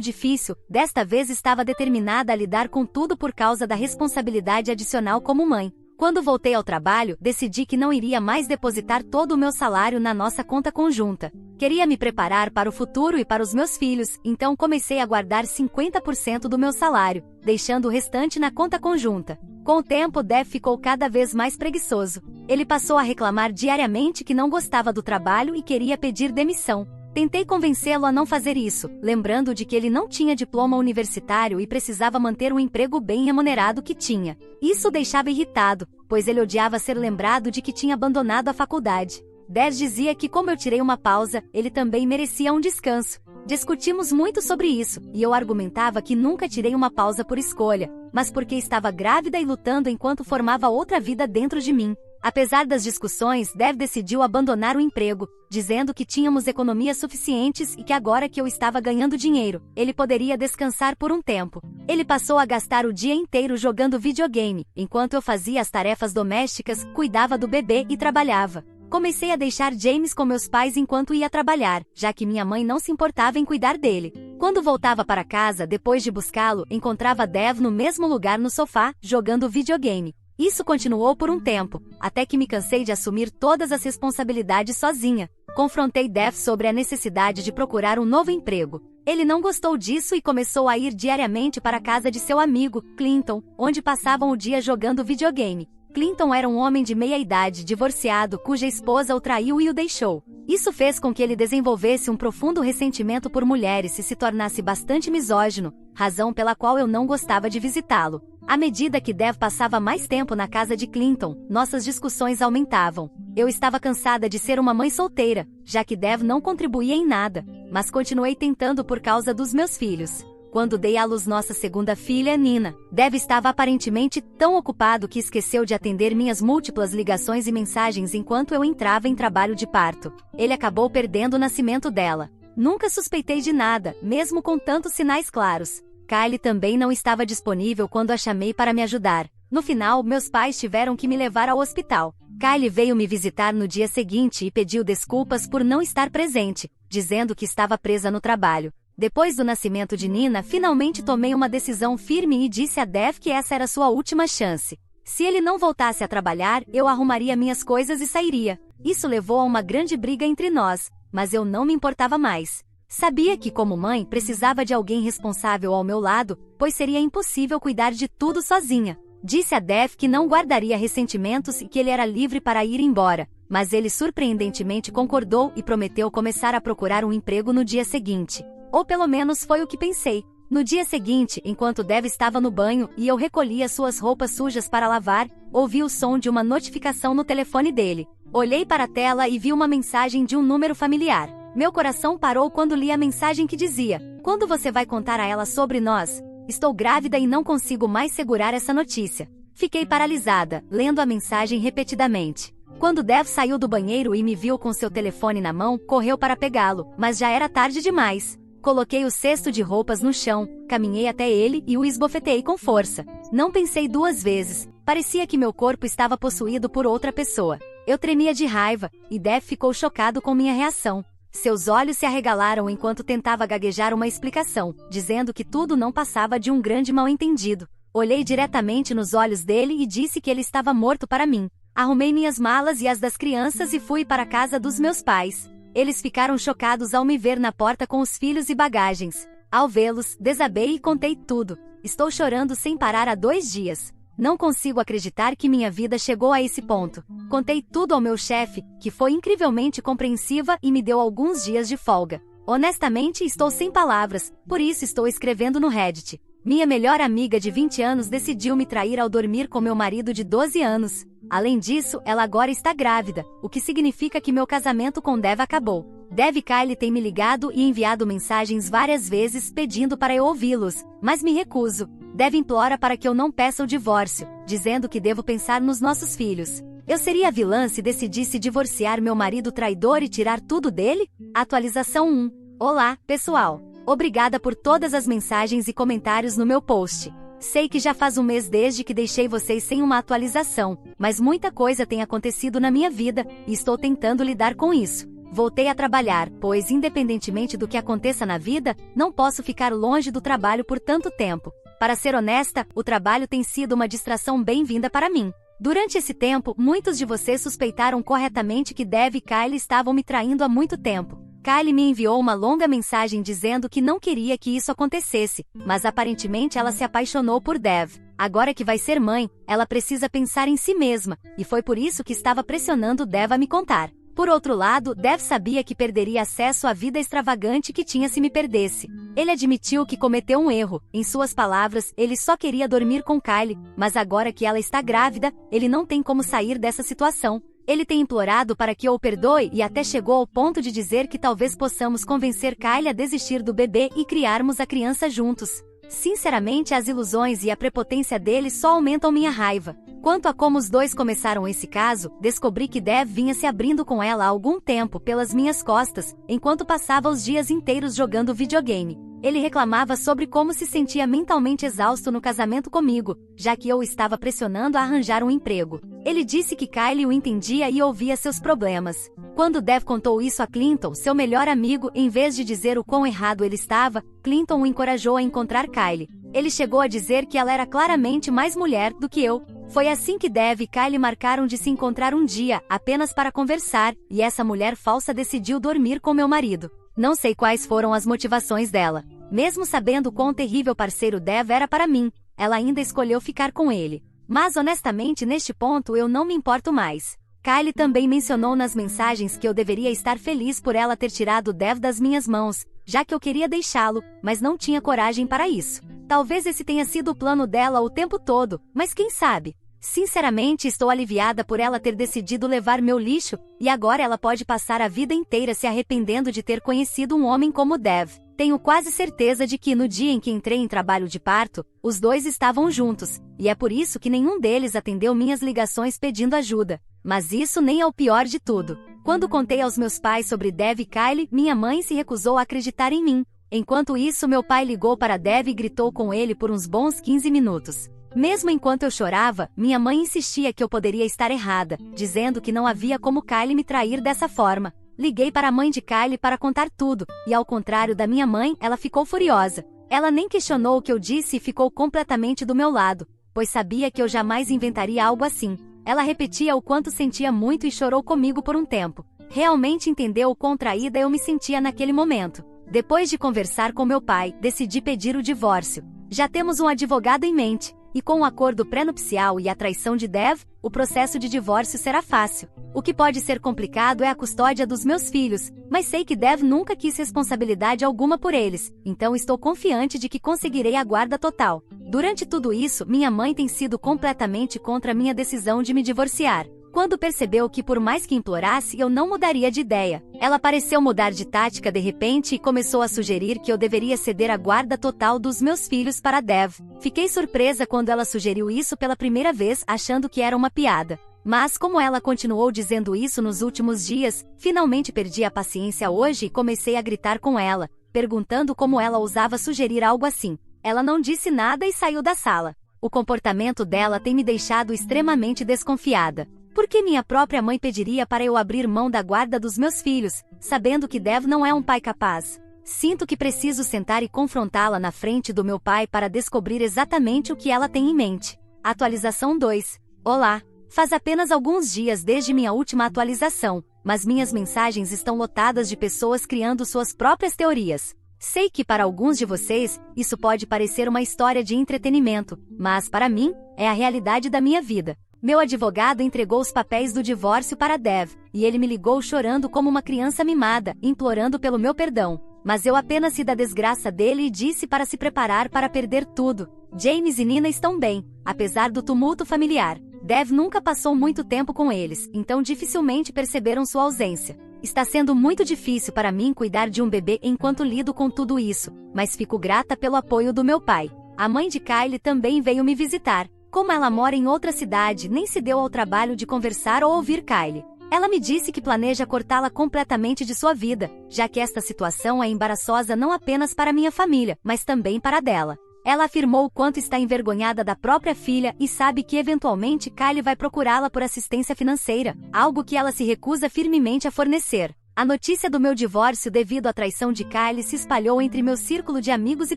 difícil, desta vez estava determinada a lidar com tudo por causa da responsabilidade adicional como mãe. Quando voltei ao trabalho, decidi que não iria mais depositar todo o meu salário na nossa conta conjunta. Queria me preparar para o futuro e para os meus filhos, então comecei a guardar 50% do meu salário, deixando o restante na conta conjunta. Com o tempo, Dev ficou cada vez mais preguiçoso. Ele passou a reclamar diariamente que não gostava do trabalho e queria pedir demissão. Tentei convencê-lo a não fazer isso, lembrando de que ele não tinha diploma universitário e precisava manter o emprego bem remunerado que tinha. Isso o deixava irritado, pois ele odiava ser lembrado de que tinha abandonado a faculdade. Dev dizia que como eu tirei uma pausa, ele também merecia um descanso. Discutimos muito sobre isso, e eu argumentava que nunca tirei uma pausa por escolha, mas porque estava grávida e lutando enquanto formava outra vida dentro de mim. Apesar das discussões, Dev decidiu abandonar o emprego, dizendo que tínhamos economias suficientes e que agora que eu estava ganhando dinheiro, ele poderia descansar por um tempo. Ele passou a gastar o dia inteiro jogando videogame, enquanto eu fazia as tarefas domésticas, cuidava do bebê e trabalhava. Comecei a deixar James com meus pais enquanto ia trabalhar, já que minha mãe não se importava em cuidar dele. Quando voltava para casa depois de buscá-lo, encontrava Dev no mesmo lugar no sofá, jogando videogame. Isso continuou por um tempo, até que me cansei de assumir todas as responsabilidades sozinha. Confrontei Dev sobre a necessidade de procurar um novo emprego. Ele não gostou disso e começou a ir diariamente para a casa de seu amigo, Clinton, onde passavam o dia jogando videogame. Clinton era um homem de meia-idade divorciado cuja esposa o traiu e o deixou. Isso fez com que ele desenvolvesse um profundo ressentimento por mulheres e se tornasse bastante misógino, razão pela qual eu não gostava de visitá-lo. À medida que Dev passava mais tempo na casa de Clinton, nossas discussões aumentavam. Eu estava cansada de ser uma mãe solteira, já que Dev não contribuía em nada, mas continuei tentando por causa dos meus filhos. quando dei à luz nossa segunda filha, Nina. Dev estava aparentemente tão ocupado que esqueceu de atender minhas múltiplas ligações e mensagens enquanto eu entrava em trabalho de parto. Ele acabou perdendo o nascimento dela. Nunca suspeitei de nada, mesmo com tantos sinais claros. Kylie também não estava disponível quando a chamei para me ajudar. No final, meus pais tiveram que me levar ao hospital. Kylie veio me visitar no dia seguinte e pediu desculpas por não estar presente, dizendo que estava presa no trabalho. Depois do nascimento de Nina, finalmente tomei uma decisão firme e disse a Dev que essa era sua última chance. Se ele não voltasse a trabalhar, eu arrumaria minhas coisas e sairia. Isso levou a uma grande briga entre nós, mas eu não me importava mais. Sabia que, como mãe, precisava de alguém responsável ao meu lado, pois seria impossível cuidar de tudo sozinha. Disse a Dev que não guardaria ressentimentos e que ele era livre para ir embora, mas ele surpreendentemente concordou e prometeu começar a procurar um emprego no dia seguinte. Ou pelo menos foi o que pensei. No dia seguinte, enquanto Dev estava no banho e eu recolhia suas roupas sujas para lavar, ouvi o som de uma notificação no telefone dele. Olhei para a tela e vi uma mensagem de um número familiar. Meu coração parou quando li a mensagem que dizia: "Quando você vai contar a ela sobre nós? Estou grávida e não consigo mais segurar essa notícia." Fiquei paralisada, lendo a mensagem repetidamente. Quando Dev saiu do banheiro e me viu com seu telefone na mão, correu para pegá-lo, mas já era tarde demais. Coloquei o cesto de roupas no chão, caminhei até ele e o esbofeteei com força. Não pensei duas vezes, parecia que meu corpo estava possuído por outra pessoa. Eu tremia de raiva, e Dev ficou chocado com minha reação. Seus olhos se arregalaram enquanto tentava gaguejar uma explicação, dizendo que tudo não passava de um grande mal-entendido. Olhei diretamente nos olhos dele e disse que ele estava morto para mim. Arrumei minhas malas e as das crianças e fui para a casa dos meus pais. Eles ficaram chocados ao me ver na porta com os filhos e bagagens. Ao vê-los, desabei e contei tudo. Estou chorando sem parar há 2 dias. Não consigo acreditar que minha vida chegou a esse ponto. Contei tudo ao meu chefe, que foi incrivelmente compreensiva e me deu alguns dias de folga. Honestamente, estou sem palavras, por isso estou escrevendo no Reddit. Minha melhor amiga de 20 anos decidiu me trair ao dormir com meu marido de 12 anos. Além disso, ela agora está grávida, o que significa que meu casamento com Dev acabou. Dev e Kylie têm me ligado e enviado mensagens várias vezes pedindo para eu ouvi-los, mas me recuso. Dev implora para que eu não peça o divórcio, dizendo que devo pensar nos nossos filhos. Eu seria a vilã se decidisse divorciar meu marido traidor e tirar tudo dele? Atualização 1. Olá, pessoal. Obrigada por todas as mensagens e comentários no meu post. Sei que já faz um mês desde que deixei vocês sem uma atualização, mas muita coisa tem acontecido na minha vida, e estou tentando lidar com isso. Voltei a trabalhar, pois, independentemente do que aconteça na vida, não posso ficar longe do trabalho por tanto tempo. Para ser honesta, o trabalho tem sido uma distração bem-vinda para mim. Durante esse tempo, muitos de vocês suspeitaram corretamente que Dev e Kylie estavam me traindo há muito tempo. Kylie me enviou uma longa mensagem dizendo que não queria que isso acontecesse, mas aparentemente ela se apaixonou por Dev. Agora que vai ser mãe, ela precisa pensar em si mesma, e foi por isso que estava pressionando Dev a me contar. Por outro lado, Dev sabia que perderia acesso à vida extravagante que tinha se me perdesse. Ele admitiu que cometeu um erro. Em suas palavras, ele só queria dormir com Kylie, mas agora que ela está grávida, ele não tem como sair dessa situação. Ele tem implorado para que eu o perdoe e até chegou ao ponto de dizer que talvez possamos convencer Kylie a desistir do bebê e criarmos a criança juntos. Sinceramente, as ilusões e a prepotência dele só aumentam minha raiva. Quanto a como os dois começaram esse caso, descobri que Dev vinha se abrindo com ela há algum tempo pelas minhas costas, enquanto passava os dias inteiros jogando videogame. Ele reclamava sobre como se sentia mentalmente exausto no casamento comigo, já que eu o estava pressionando a arranjar um emprego. Ele disse que Kylie o entendia e ouvia seus problemas. Quando Dev contou isso a Clinton, seu melhor amigo, em vez de dizer o quão errado ele estava, Clinton o encorajou a encontrar Kylie. Ele chegou a dizer que ela era claramente mais mulher do que eu. Foi assim que Dev e Kylie marcaram de se encontrar um dia, apenas para conversar, e essa mulher falsa decidiu dormir com meu marido. Não sei quais foram as motivações dela. Mesmo sabendo quão terrível parceiro Dev era para mim, ela ainda escolheu ficar com ele. Mas honestamente, neste ponto eu não me importo mais. Kylie também mencionou nas mensagens que eu deveria estar feliz por ela ter tirado Dev das minhas mãos, já que eu queria deixá-lo, mas não tinha coragem para isso. Talvez esse tenha sido o plano dela o tempo todo, mas quem sabe? Sinceramente, estou aliviada por ela ter decidido levar meu lixo, e agora ela pode passar a vida inteira se arrependendo de ter conhecido um homem como Dev. Tenho quase certeza de que no dia em que entrei em trabalho de parto, os dois estavam juntos, e é por isso que nenhum deles atendeu minhas ligações pedindo ajuda. Mas isso nem é o pior de tudo. Quando contei aos meus pais sobre Dev e Kylie, minha mãe se recusou a acreditar em mim. Enquanto isso, meu pai ligou para Dev e gritou com ele por uns bons 15 minutos. Mesmo enquanto eu chorava, minha mãe insistia que eu poderia estar errada, dizendo que não havia como Kylie me trair dessa forma. Liguei para a mãe de Kylie para contar tudo, e ao contrário da minha mãe, ela ficou furiosa. Ela nem questionou o que eu disse e ficou completamente do meu lado, pois sabia que eu jamais inventaria algo assim. Ela repetia o quanto sentia muito e chorou comigo por um tempo. Realmente entendeu o quão traída eu me sentia naquele momento. Depois de conversar com meu pai, decidi pedir o divórcio. Já temos um advogado em mente. E com o acordo pré-nupcial e a traição de Dev, o processo de divórcio será fácil. O que pode ser complicado é a custódia dos meus filhos, mas sei que Dev nunca quis responsabilidade alguma por eles, então estou confiante de que conseguirei a guarda total. Durante tudo isso, minha mãe tem sido completamente contra a minha decisão de me divorciar. Quando percebeu que por mais que implorasse eu não mudaria de ideia, ela pareceu mudar de tática de repente e começou a sugerir que eu deveria ceder a guarda total dos meus filhos para Dev. Fiquei surpresa quando ela sugeriu isso pela primeira vez, achando que era uma piada. Mas como ela continuou dizendo isso nos últimos dias, finalmente perdi a paciência hoje e comecei a gritar com ela, perguntando como ela ousava sugerir algo assim. Ela não disse nada e saiu da sala. O comportamento dela tem me deixado extremamente desconfiada. Por que minha própria mãe pediria para eu abrir mão da guarda dos meus filhos, sabendo que Dev não é um pai capaz? Sinto que preciso sentar e confrontá-la na frente do meu pai para descobrir exatamente o que ela tem em mente. Atualização 2. Olá! Faz apenas alguns dias desde minha última atualização, mas minhas mensagens estão lotadas de pessoas criando suas próprias teorias. Sei que para alguns de vocês, isso pode parecer uma história de entretenimento, mas para mim, é a realidade da minha vida. Meu advogado entregou os papéis do divórcio para Dev, e ele me ligou chorando como uma criança mimada, implorando pelo meu perdão. Mas eu apenas ri da desgraça dele e disse para se preparar para perder tudo. James e Nina estão bem, apesar do tumulto familiar. Dev nunca passou muito tempo com eles, então dificilmente perceberam sua ausência. Está sendo muito difícil para mim cuidar de um bebê enquanto lido com tudo isso, mas fico grata pelo apoio do meu pai. A mãe de Kylie também veio me visitar. Como ela mora em outra cidade, nem se deu ao trabalho de conversar ou ouvir Kylie. Ela me disse que planeja cortá-la completamente de sua vida, já que esta situação é embaraçosa não apenas para minha família, mas também para a dela. Ela afirmou o quanto está envergonhada da própria filha e sabe que eventualmente Kylie vai procurá-la por assistência financeira, algo que ela se recusa firmemente a fornecer. A notícia do meu divórcio devido à traição de Kylie se espalhou entre meu círculo de amigos e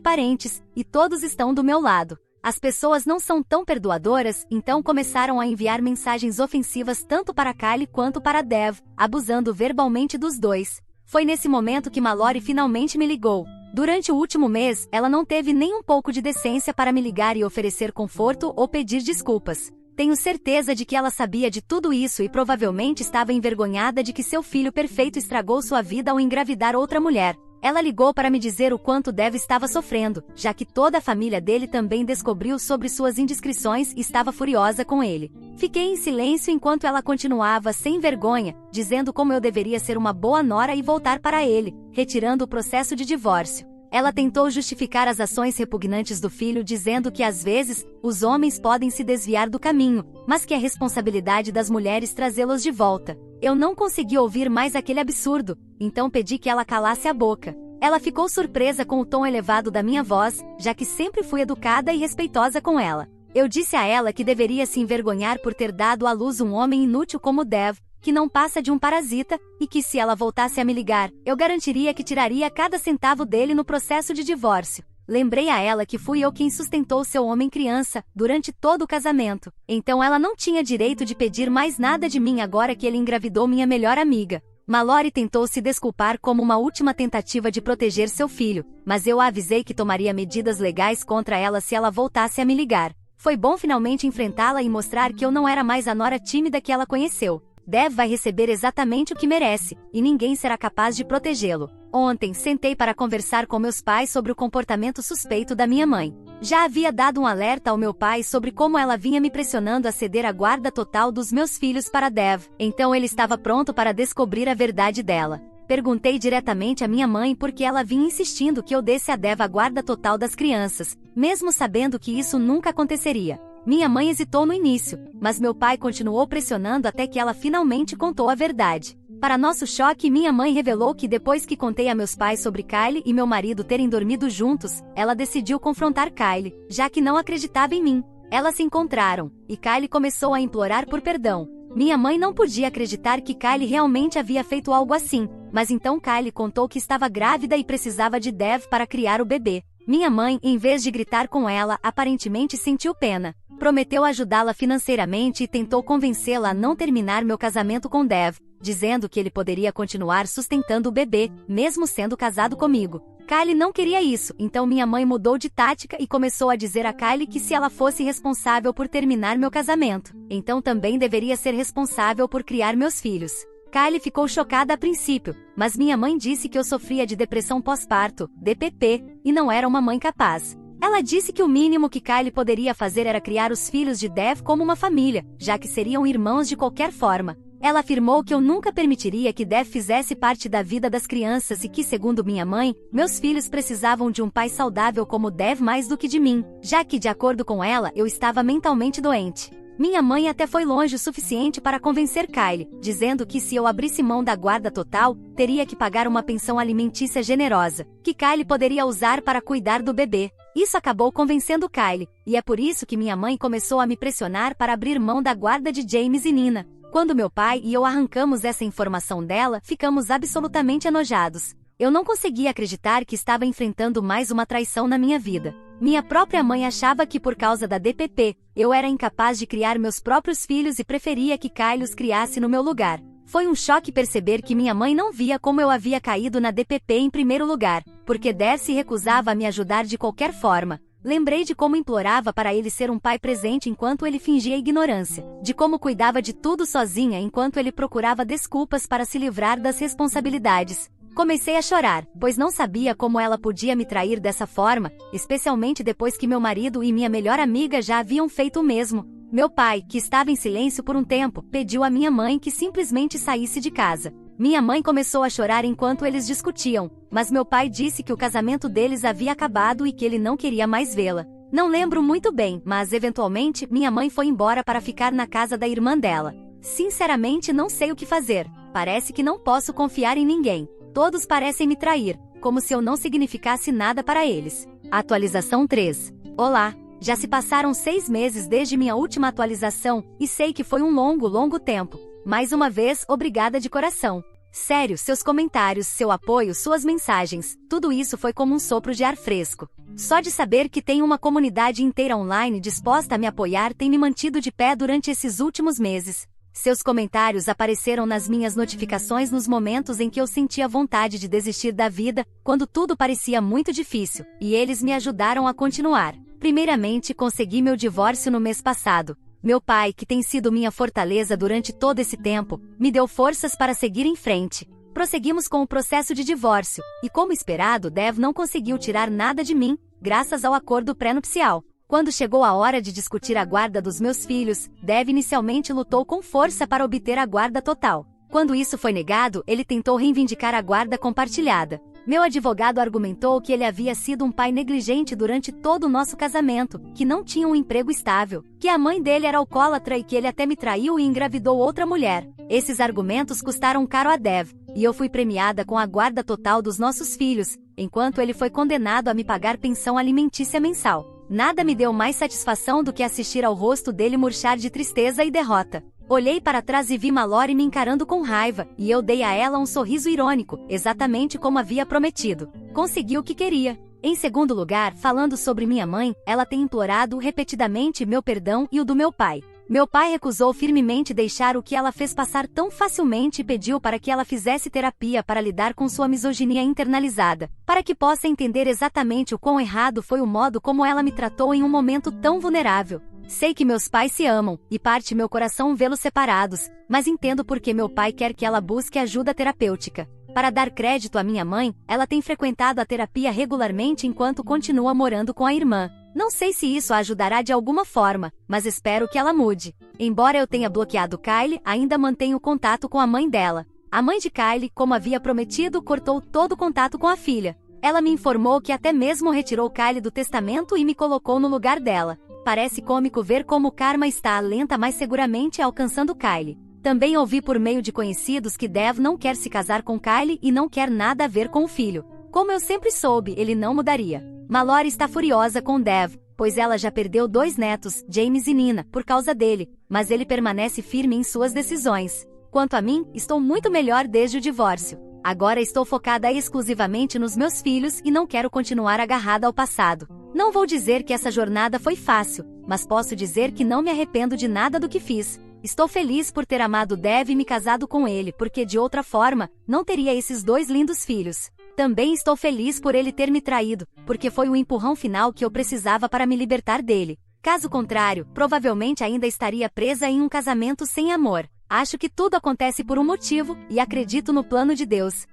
parentes, e todos estão do meu lado. As pessoas não são tão perdoadoras, então começaram a enviar mensagens ofensivas tanto para Kylie quanto para Dev, abusando verbalmente dos dois. Foi nesse momento que Mallory finalmente me ligou. Durante o último mês, ela não teve nem um pouco de decência para me ligar e oferecer conforto ou pedir desculpas. Tenho certeza de que ela sabia de tudo isso e provavelmente estava envergonhada de que seu filho perfeito estragou sua vida ao engravidar outra mulher. Ela ligou para me dizer o quanto Dev estava sofrendo, já que toda a família dele também descobriu sobre suas indiscrições e estava furiosa com ele. Fiquei em silêncio enquanto ela continuava sem vergonha, dizendo como eu deveria ser uma boa nora e voltar para ele, retirando o processo de divórcio. Ela tentou justificar as ações repugnantes do filho dizendo que às vezes, os homens podem se desviar do caminho, mas que é responsabilidade das mulheres trazê-los de volta. Eu não consegui ouvir mais aquele absurdo, então pedi que ela calasse a boca. Ela ficou surpresa com o tom elevado da minha voz, já que sempre fui educada e respeitosa com ela. Eu disse a ela que deveria se envergonhar por ter dado à luz um homem inútil como Dev, que não passa de um parasita, e que se ela voltasse a me ligar, eu garantiria que tiraria cada centavo dele no processo de divórcio. Lembrei a ela que fui eu quem sustentou seu homem criança, durante todo o casamento. Então ela não tinha direito de pedir mais nada de mim agora que ele engravidou minha melhor amiga. Mallory tentou se desculpar como uma última tentativa de proteger seu filho, mas eu a avisei que tomaria medidas legais contra ela se ela voltasse a me ligar. Foi bom finalmente enfrentá-la e mostrar que eu não era mais a nora tímida que ela conheceu. Dev vai receber exatamente o que merece, e ninguém será capaz de protegê-lo. Ontem, sentei para conversar com meus pais sobre o comportamento suspeito da minha mãe. Já havia dado um alerta ao meu pai sobre como ela vinha me pressionando a ceder a guarda total dos meus filhos para Dev, então ele estava pronto para descobrir a verdade dela. Perguntei diretamente à minha mãe por que ela vinha insistindo que eu desse a Dev a guarda total das crianças, mesmo sabendo que isso nunca aconteceria. Minha mãe hesitou no início, mas meu pai continuou pressionando até que ela finalmente contou a verdade. Para nosso choque, minha mãe revelou que depois que contei a meus pais sobre Kylie e meu marido terem dormido juntos, ela decidiu confrontar Kylie, já que não acreditava em mim. Elas se encontraram, e Kylie começou a implorar por perdão. Minha mãe não podia acreditar que Kylie realmente havia feito algo assim, mas então Kylie contou que estava grávida e precisava de Dev para criar o bebê. Minha mãe, em vez de gritar com ela, aparentemente sentiu pena. Prometeu ajudá-la financeiramente e tentou convencê-la a não terminar meu casamento com Dev, dizendo que ele poderia continuar sustentando o bebê, mesmo sendo casado comigo. Kylie não queria isso, então minha mãe mudou de tática e começou a dizer a Kylie que se ela fosse responsável por terminar meu casamento, então também deveria ser responsável por criar meus filhos. Kylie ficou chocada a princípio, mas minha mãe disse que eu sofria de depressão pós-parto, DPP, e não era uma mãe capaz. Ela disse que o mínimo que Kylie poderia fazer era criar os filhos de Dev como uma família, já que seriam irmãos de qualquer forma. Ela afirmou que eu nunca permitiria que Dev fizesse parte da vida das crianças e que, segundo minha mãe, meus filhos precisavam de um pai saudável como Dev mais do que de mim, já que, de acordo com ela, eu estava mentalmente doente. Minha mãe até foi longe o suficiente para convencer Kylie, dizendo que se eu abrisse mão da guarda total, teria que pagar uma pensão alimentícia generosa, que Kylie poderia usar para cuidar do bebê. Isso acabou convencendo Kylie, e é por isso que minha mãe começou a me pressionar para abrir mão da guarda de James e Nina. Quando meu pai e eu arrancamos essa informação dela, ficamos absolutamente enojados. Eu não conseguia acreditar que estava enfrentando mais uma traição na minha vida. Minha própria mãe achava que por causa da DPP, eu era incapaz de criar meus próprios filhos e preferia que Kylie os criasse no meu lugar. Foi um choque perceber que minha mãe não via como eu havia caído na DPP em primeiro lugar, porque Dev se recusava a me ajudar de qualquer forma. Lembrei de como implorava para ele ser um pai presente enquanto ele fingia ignorância, de como cuidava de tudo sozinha enquanto ele procurava desculpas para se livrar das responsabilidades. Comecei a chorar, pois não sabia como ela podia me trair dessa forma, especialmente depois que meu marido e minha melhor amiga já haviam feito o mesmo. Meu pai, que estava em silêncio por um tempo, pediu à minha mãe que simplesmente saísse de casa. Minha mãe começou a chorar enquanto eles discutiam, mas meu pai disse que o casamento deles havia acabado e que ele não queria mais vê-la. Não lembro muito bem, mas eventualmente minha mãe foi embora para ficar na casa da irmã dela. Sinceramente não sei o que fazer. Parece que não posso confiar em ninguém. Todos parecem me trair, como se eu não significasse nada para eles. Atualização 3. Olá! Já se passaram 6 meses desde minha última atualização, e sei que foi um longo tempo. Mais uma vez, obrigada de coração. Sério, seus comentários, seu apoio, suas mensagens, tudo isso foi como um sopro de ar fresco. Só de saber que tem uma comunidade inteira online disposta a me apoiar tem me mantido de pé durante esses últimos meses. Seus comentários apareceram nas minhas notificações nos momentos em que eu sentia vontade de desistir da vida, quando tudo parecia muito difícil, e eles me ajudaram a continuar. Primeiramente, consegui meu divórcio no mês passado. Meu pai, que tem sido minha fortaleza durante todo esse tempo, me deu forças para seguir em frente. Prosseguimos com o processo de divórcio, e como esperado, Dev não conseguiu tirar nada de mim, graças ao acordo pré-nupcial. Quando chegou a hora de discutir a guarda dos meus filhos, Dev inicialmente lutou com força para obter a guarda total. Quando isso foi negado, ele tentou reivindicar a guarda compartilhada. Meu advogado argumentou que ele havia sido um pai negligente durante todo o nosso casamento, que não tinha um emprego estável, que a mãe dele era alcoólatra e que ele até me traiu e engravidou outra mulher. Esses argumentos custaram caro a Dev, e eu fui premiada com a guarda total dos nossos filhos, enquanto ele foi condenado a me pagar pensão alimentícia mensal. Nada me deu mais satisfação do que assistir ao rosto dele murchar de tristeza e derrota. Olhei para trás e vi Mallory me encarando com raiva, e eu dei a ela um sorriso irônico, exatamente como havia prometido. Consegui o que queria. Em segundo lugar, falando sobre minha mãe, ela tem implorado repetidamente meu perdão e o do meu pai. Meu pai recusou firmemente deixar o que ela fez passar tão facilmente e pediu para que ela fizesse terapia para lidar com sua misoginia internalizada, para que possa entender exatamente o quão errado foi o modo como ela me tratou em um momento tão vulnerável. Sei que meus pais se amam, e parte meu coração vê-los separados, mas entendo por que meu pai quer que ela busque ajuda terapêutica. Para dar crédito à minha mãe, ela tem frequentado a terapia regularmente enquanto continua morando com a irmã. Não sei se isso a ajudará de alguma forma, mas espero que ela mude. Embora eu tenha bloqueado Kylie, ainda mantenho contato com a mãe dela. A mãe de Kylie, como havia prometido, cortou todo o contato com a filha. Ela me informou que até mesmo retirou Kylie do testamento e me colocou no lugar dela. Parece cômico ver como o karma está lenta mas seguramente alcançando Kylie. Também ouvi por meio de conhecidos que Dev não quer se casar com Kylie e não quer nada a ver com o filho. Como eu sempre soube, ele não mudaria. Mallory está furiosa com Dev, pois ela já perdeu 2 netos, James e Nina, por causa dele, mas ele permanece firme em suas decisões. Quanto a mim, estou muito melhor desde o divórcio. Agora estou focada exclusivamente nos meus filhos e não quero continuar agarrada ao passado. Não vou dizer que essa jornada foi fácil, mas posso dizer que não me arrependo de nada do que fiz. Estou feliz por ter amado Dev e me casado com ele, porque de outra forma, não teria esses 2 lindos filhos. Também estou feliz por ele ter me traído, porque foi o empurrão final que eu precisava para me libertar dele. Caso contrário, provavelmente ainda estaria presa em um casamento sem amor. Acho que tudo acontece por um motivo, e acredito no plano de Deus.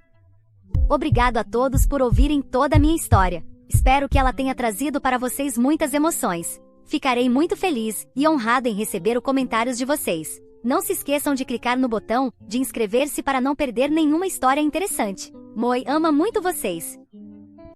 Obrigado a todos por ouvirem toda a minha história. Espero que ela tenha trazido para vocês muitas emoções. Ficarei muito feliz e honrada em receber os comentários de vocês. Não se esqueçam de clicar no botão de inscrever-se para não perder nenhuma história interessante. Moi ama muito vocês.